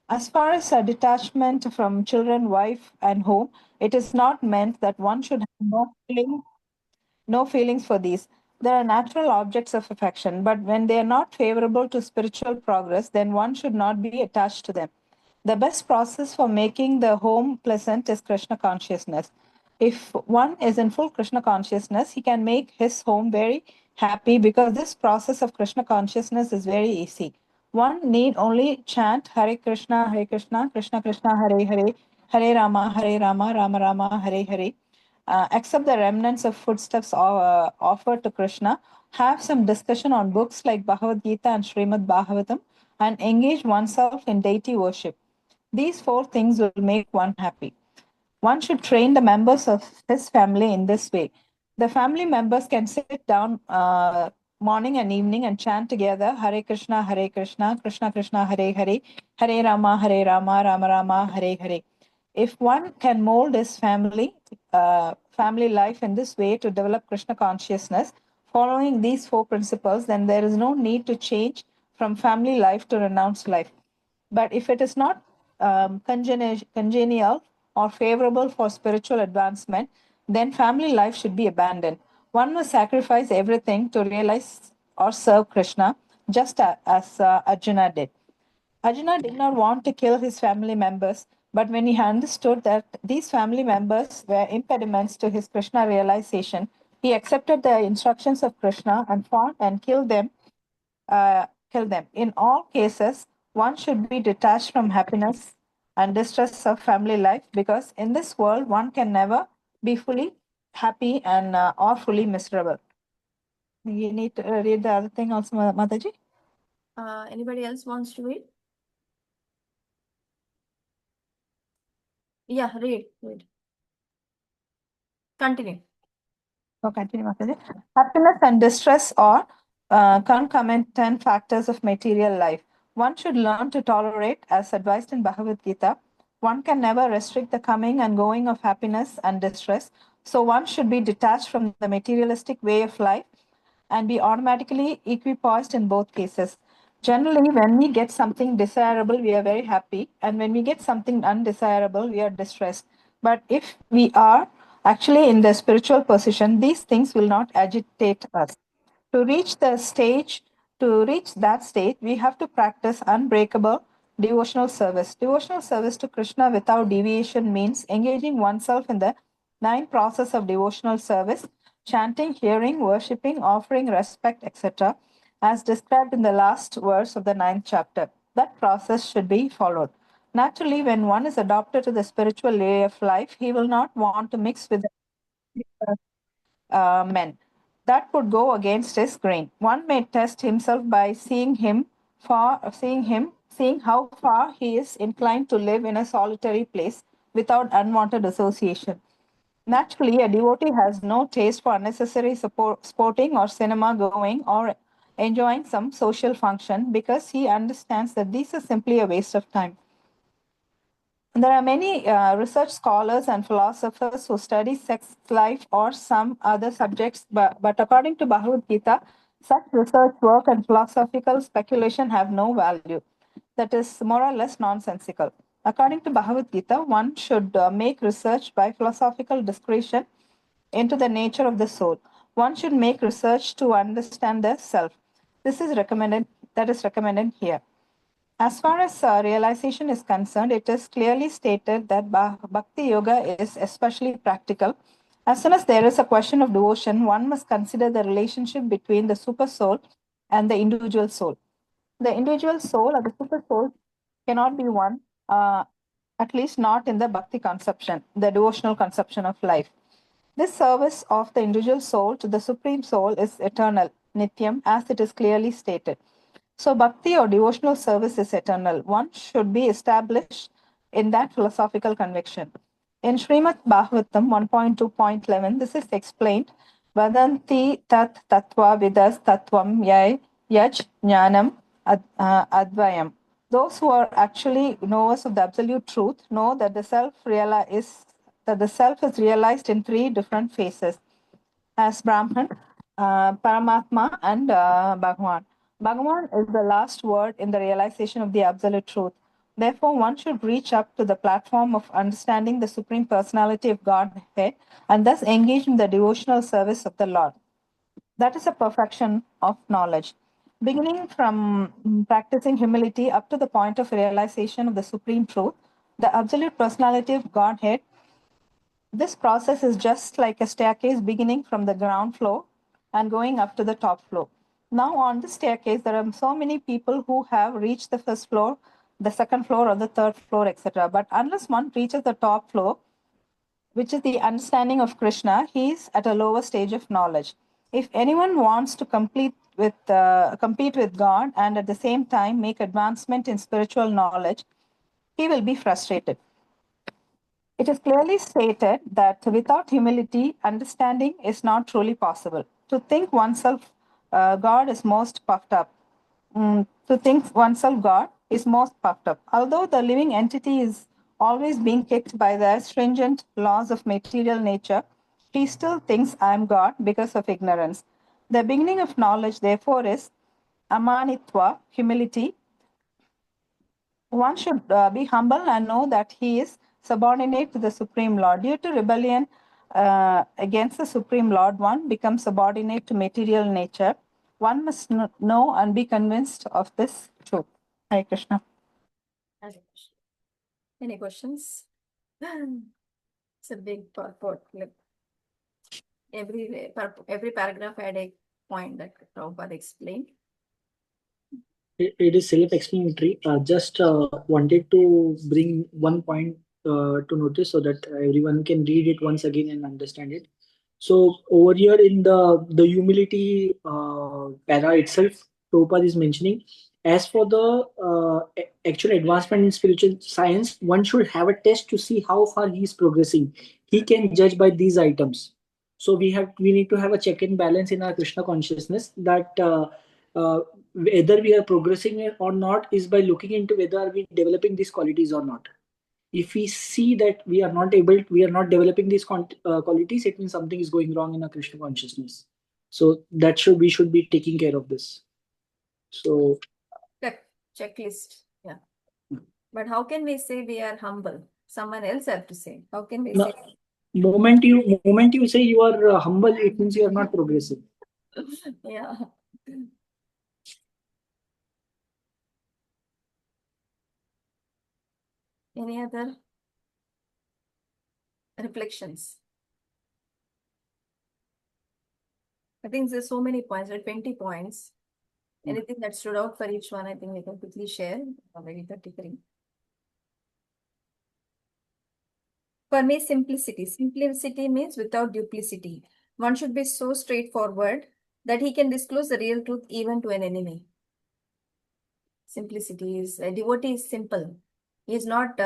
As far as a detachment from children, wife, and home, it is not meant that one should have no feelings for these. They are natural objects of affection, but when they are not favorable to spiritual progress, then one should not be attached to them. The best process for making the home pleasant is Krishna consciousness. If one is in full Krishna consciousness, he can make his home very happy because this process of Krishna consciousness is very easy. One need only chant Hare Krishna, Krishna Krishna, Hare Hare, Hare Rama, Rama Rama, Hare Hare. Accept the remnants of footsteps offered to Krishna, have some discussion on books like Bhagavad Gita and Srimad Bhagavatam, and engage oneself in deity worship. These four things will make one happy. One should train the members of his family in this way. The family members can sit down morning and evening and chant together Hare Krishna, Krishna Krishna, Hare Hare, Hare Rama, Rama Rama, Hare Hare. If one can mold his family life in this way to develop Krishna consciousness, following these four principles, then there is no need to change from family life to renounced life. But if it is not congenial or favorable for spiritual advancement, then family life should be abandoned. One must sacrifice everything to realize or serve Krishna, just as Arjuna did. Arjuna did not want to kill his family members, but when he understood that these family members were impediments to his Krishna realization, he accepted the instructions of Krishna and fought and killed them. In all cases, one should be detached from happiness and distress of family life because in this world, one can never be fully happy and or fully miserable. You need to read the other thing also, Mataji. Anybody else wants to read? Yeah, read. Continue. Continue, Mataji. Happiness and distress are concomitant factors of material life. One should learn to tolerate, as advised in Bhagavad Gita. One can never restrict the coming and going of happiness and distress. So one should be detached from the materialistic way of life and be automatically equipoised in both cases. Generally, when we get something desirable, we are very happy. And when we get something undesirable, we are distressed. But if we are actually in the spiritual position, these things will not agitate us. To reach that stage, we have to practice unbreakable devotional service. Devotional service to Krishna without deviation means engaging oneself in the 9 process of devotional service, chanting, hearing, worshipping, offering respect, etc., as described in the last verse of the 9th chapter. That process should be followed. Naturally, when one is adopted to the spiritual way of life, he will not want to mix with men. That would go against his grain. One may test himself by seeing how far he is inclined to live in a solitary place without unwanted association. Naturally, a devotee has no taste for unnecessary sporting or cinema going or enjoying some social function because he understands that this is simply a waste of time. There are many research scholars and philosophers who study sex life or some other subjects, but according to Bhagavad Gita, such research work and philosophical speculation have no value. That is more or less nonsensical. According to Bhagavad Gita, one should make research by philosophical discretion into the nature of the soul. One should make research to understand the self. That is recommended here. As far as realization is concerned, it is clearly stated that Bhakti Yoga is especially practical. As soon as there is a question of devotion, one must consider the relationship between the super soul and the individual soul. The individual soul or the super soul cannot be one, at least not in the Bhakti conception, the devotional conception of life. This service of the individual soul to the Supreme Soul is eternal, Nityam, as it is clearly stated. So, bhakti or devotional service is eternal. One should be established in that philosophical conviction. In Srimad Bhagavatam 1.2.11, this is explained Vadanti tat tattva vidas tattvam yai yaj jnanam advayam. Those who are actually knowers of the absolute truth know that the self is realized in three different phases as Brahman, Paramatma, and Bhagwan. Bhagwan is the last word in the realization of the absolute truth. Therefore, one should reach up to the platform of understanding the Supreme Personality of Godhead and thus engage in the devotional service of the Lord. That is a perfection of knowledge. Beginning from practicing humility up to the point of realization of the Supreme Truth, the absolute personality of Godhead, this process is just like a staircase beginning from the ground floor and going up to the top floor. Now, on the staircase, there are so many people who have reached the first floor, the second floor, or the third floor, etc. But unless one reaches the top floor, which is the understanding of Krishna, he is at a lower stage of knowledge. If anyone wants to compete with God and at the same time make advancement in spiritual knowledge, he will be frustrated. It is clearly stated that without humility, understanding is not truly possible. To think oneself God is most puffed up. To think oneself God is most puffed up. Although the living entity is always being kicked by the stringent laws of material nature, he still thinks I am God because of ignorance. The beginning of knowledge, therefore, is amanitva, humility. One should be humble and know that he is subordinate to the Supreme Lord. Due to rebellion against the Supreme Lord, one becomes subordinate to material nature. One must know and be convinced of this truth. Hare Krishna. Any questions? It's a big purport. Like every paragraph had a point that Prabhupada explained. It is self-explanatory. Just wanted to bring one point to notice so that everyone can read it once again and understand it. So over here in the humility para itself, Prabhupada is mentioning, as for the actual advancement in spiritual science, one should have a test to see how far he is progressing. He can judge by these items. So we need to have a check and balance in our Krishna consciousness that whether we are progressing or not is by looking into whether we are developing these qualities or not. If we see that we are not developing these qualities, it means something is going wrong in our Krishna consciousness. So we should be taking care of this. So Checklist. Yeah. But how can we say we are humble? Someone else have to say. How can we no, say? moment you say you are humble, it means you are not progressive. Yeah. Any other reflections? I think there's so many points, there are 20 points. Anything that stood out for each one, I think we can quickly share. Already 33. For me, simplicity. Simplicity means without duplicity. One should be so straightforward that he can disclose the real truth even to an enemy. Simplicity is, a devotee is simple. He is not,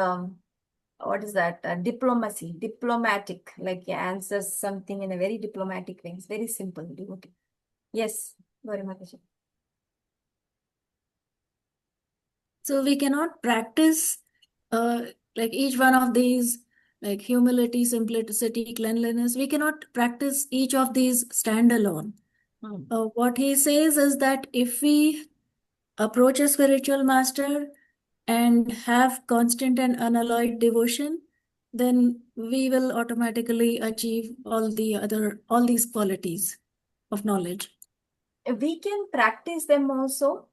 what is that? Diplomatic, like he answers something in a very diplomatic way. It's very simple, devotee. Yes, very much. So we cannot practice like each one of these, like humility, simplicity, cleanliness. We cannot practice each of these standalone. What he says is that if we approach a spiritual master and have constant and unalloyed devotion, then we will automatically achieve all these qualities of knowledge. We can practice them also,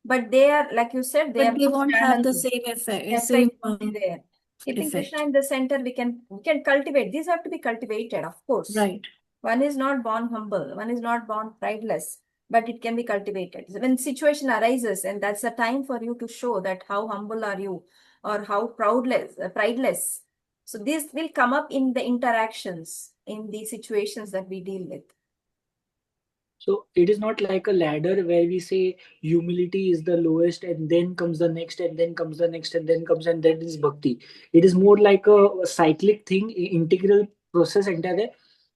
But they are, like you said, they But are they not won't have the standalone. same effect, Effect same will be there. Keeping effect. Krishna in the center, we can cultivate. These have to be cultivated, of course. Right. One is not born humble, one is not born prideless, but it can be cultivated. So when situation arises, and that's the time for you to show that how humble are you or how prideless. So this will come up in the interactions, in the situations that we deal with. So it is not like a ladder where we say humility is the lowest and then comes the next and then comes the next and then comes and then is bhakti. It is more like a cyclic thing, integral process entire.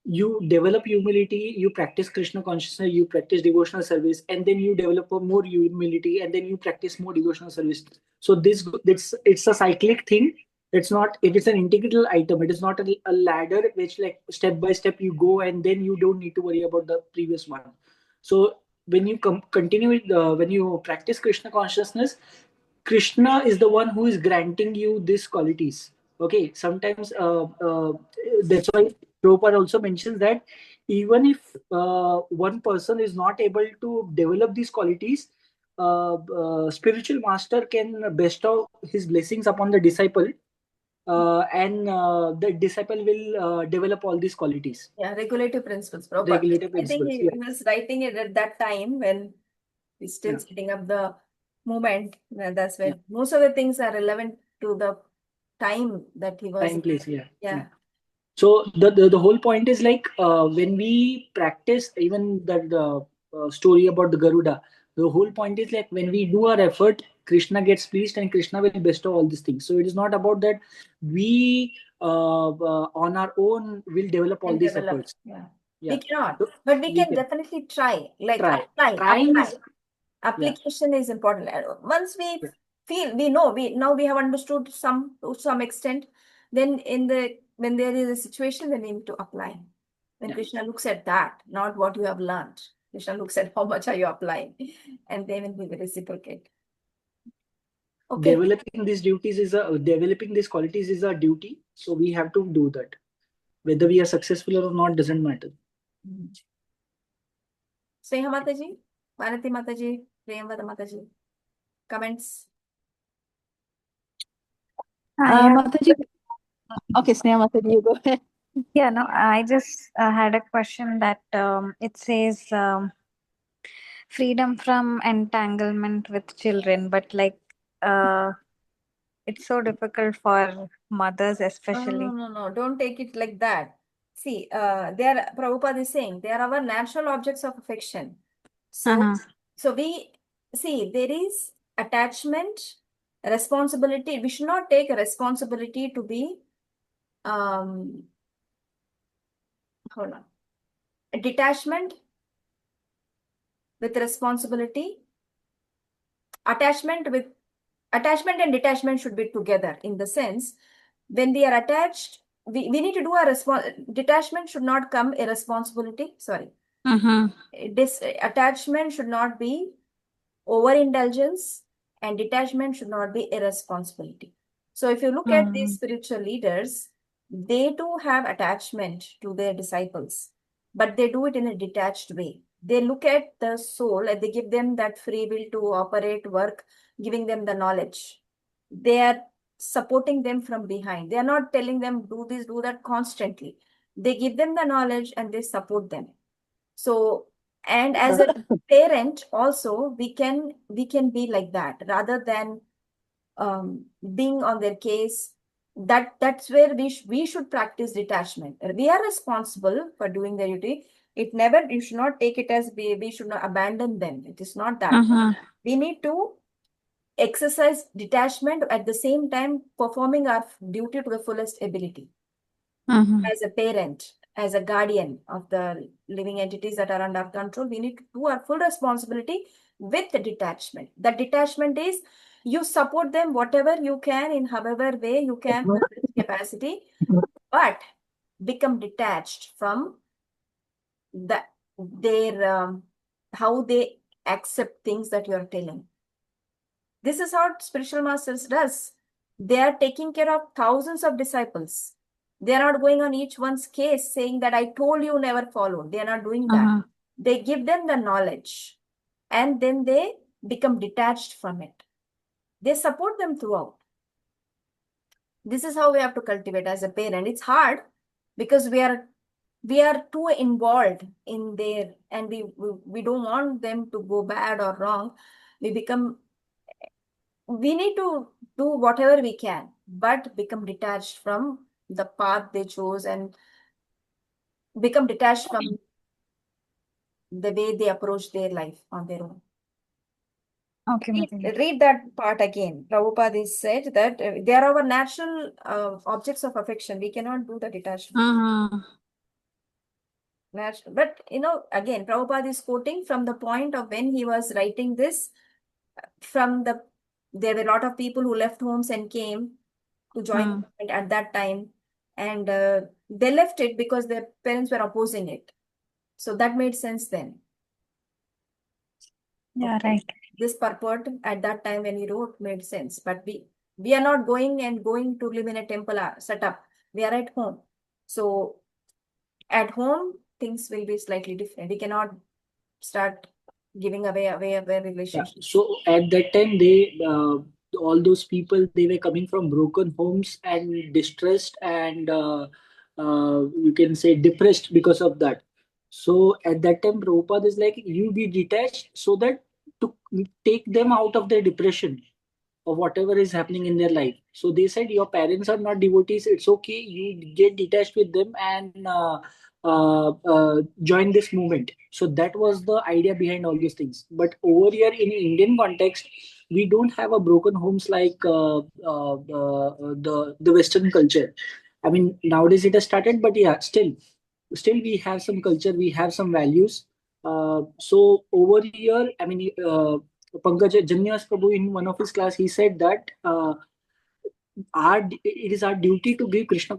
You develop humility, you practice Krishna consciousness, you practice devotional service, and then you develop a more humility, and then you practice more devotional service. So it's a cyclic thing. It's not. It is an integral item. It is not a ladder which like step by step you go, and then you don't need to worry about the previous one. So when you continue with when you practice Krishna consciousness, Krishna is the one who is granting you these qualities. Okay, sometimes that's why Prabhupada also mentions that even if one person is not able to develop these qualities, spiritual master can bestow his blessings upon the disciple, and the disciple will develop all these qualities. Yeah, regulative principles. Prabhupada. Regulative I think principles. he Yeah. was writing it at that time when he's still Yeah. setting up the movement. And that's when Yeah. most of the things are relevant to the time that he was. Time, place. Yeah. Yeah. So the whole point is like when we practice, even the story about the Garuda, the whole point is like when we do our effort, Krishna gets pleased and Krishna will bestow all these things. So it is not about that we on our own will develop all Can these develop. efforts. Yeah. Yeah. We cannot, So but we we can can definitely try. Like try. apply. Trying is Application is important. Once we Yeah. feel, we know, now we have understood to some extent, then when there is a situation, then we need to apply. When Yeah. Krishna looks at that, not what you have learned, Krishna looks at how much are you applying, and then will be reciprocate. Okay. Developing these qualities is a duty. So we have to do that. Whether we are successful or not doesn't matter. Sneha Mataji, Bharati Mataji, Priyamvada Mataji. Comments? Mataji, okay, Sneha Mataji, you go ahead. Yeah, no, I just had a question that it says freedom from entanglement with children, but like it's so difficult for mothers, especially. No. Don't take it like that. See, Prabhupada is saying they are our natural objects of affection. So, Uh-huh. so we see there is attachment, responsibility. We should not take a responsibility to be, hold on, a detachment with responsibility. Attachment and detachment should be together in the sense when we are attached, we need to do our detachment should not come irresponsibility. Sorry. Uh-huh. This attachment should not be overindulgence and detachment should not be irresponsibility. So if you look at these spiritual leaders, they too have attachment to their disciples, but they do it in a detached way. They look at the soul and they give them that free will to operate, work, giving them the knowledge. They are supporting them from behind. They are not telling them do this, do that constantly. They give them the knowledge and they support them. So, and as a parent also, we can be like that rather than being on their case. That's where we should practice detachment. We are responsible for doing their duty. You should not take it as we should not abandon them. It is not that. Uh-huh. We need to exercise detachment at the same time performing our duty to the fullest ability. Uh-huh. As a parent, as a guardian of the living entities that are under our control, we need to do our full responsibility with the detachment. The detachment is you support them whatever you can in however way you can with capacity, but become detached from their how they accept things that you are telling. This is how spiritual masters does. They are taking care of thousands of disciples. They are not going on each one's case saying that I told you, never follow. They are not doing that. Uh-huh. They give them the knowledge and then they become detached from it. They support them throughout. This is how we have to cultivate as a parent. It's hard because we are too involved in there, and we don't want them to go bad or wrong. We need to do whatever we can, but become detached from the path they chose and become detached from the way they approach their life on their own. Okay, Mataji. Read that part again. Prabhupada is said that they are our natural objects of affection. We cannot do the detachment. Natural. But again, Prabhupada is quoting from the point of when he was writing this. There were a lot of people who left homes and came to join the movement at that time, and they left it because their parents were opposing it. So that made sense then. Yeah, Okay. right. This purport at that time when he wrote made sense, but we are not going to live in a temple setup. We are at home. So at home, things will be slightly different. We cannot start giving away relationship. So at that time, they all those people, they were coming from broken homes and distressed and you can say depressed because of that. So at that time, Prabhupada is like, you be detached so that to take them out of their depression or whatever is happening in their life. So they said, your parents are not devotees. It's okay. You get detached with them and join this movement. So that was the idea behind all these things. But over here in Indian context, we don't have a broken homes like the Western culture. I mean, nowadays it has started, but yeah, still we have some culture, we have some values. So over here, I mean, Pankaj Janyas Prabhu in one of his class, he said that it is our duty to give Krishna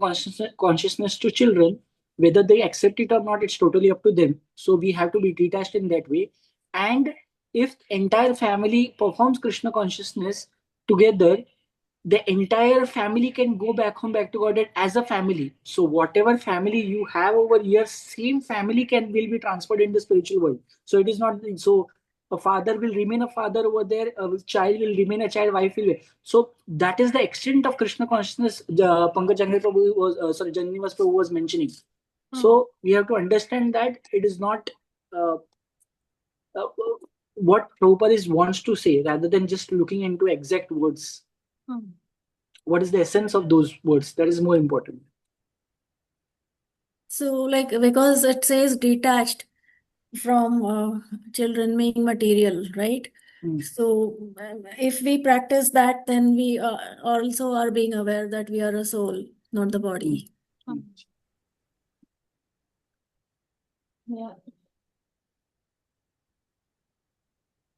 consciousness to children. Whether they accept it or not, it's totally up to them. So we have to be detached in that way. And if entire family performs Krishna consciousness together, the entire family can go back home, back to God as a family. So whatever family you have over here, same family will be transferred in the spiritual world. So it is not so a father will remain a father over there, a child will remain a child, wife will. So that is the extent of Krishna consciousness. Pankaj Prabhu was Janivas Prabhu was mentioning. So we have to understand that it is not uh, what Prabhupada wants to say, rather than just looking into exact words. What is the essence of those words? That is more important. So, like, because it says detached from children being material, right? So, if we practice that, then we also are being aware that we are a soul, not the body. Yeah.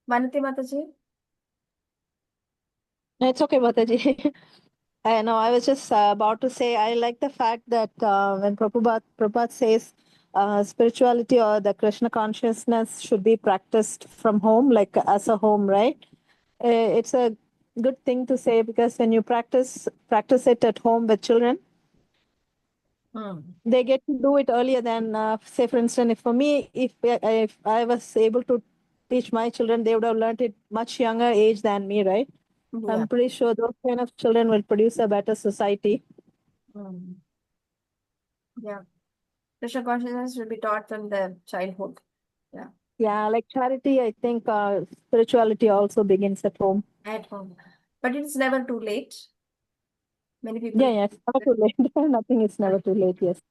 Vanati Mataji? No, it's okay, Mataji. I know. I was just about to say, I like the fact that when Prabhupada says spirituality or the Krishna consciousness should be practiced from home, like as a home, right? It's a good thing to say, because when you practice it at home with children, they get to do it earlier than, say, for instance, if I was able to teach my children, they would have learned it much younger age than me, right? Yeah. I'm pretty sure those kind of children will produce a better society. Yeah. Krishna consciousness should be taught from the childhood. Yeah. Yeah, like charity, I think spirituality also begins at home. At home. But it's never too late. Many people. Yeah, it's never too late. Nothing is never too late, yes.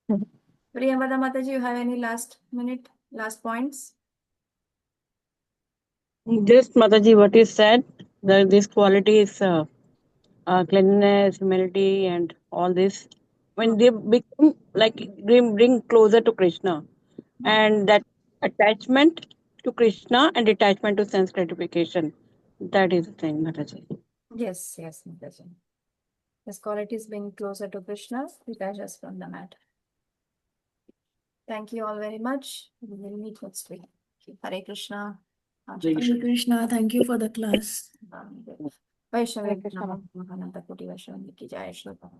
Priyambada Mataji, you have any last points? Just Mataji, what is said, that this quality is cleanliness, humility, and all this. When they become like bring closer to Krishna, and that attachment to Krishna and detachment to sense gratification, that is the thing, Mataji. Yes, Mataji. This quality is being closer to Krishna, detach us from the matter. Thank you all very much. We will meet next week. Hare Krishna. Hare Krishna, thank you for the class. Vaishnavi Hare Krishna. Mahananta Koti Vaishnavi ki Jai Shri Ram.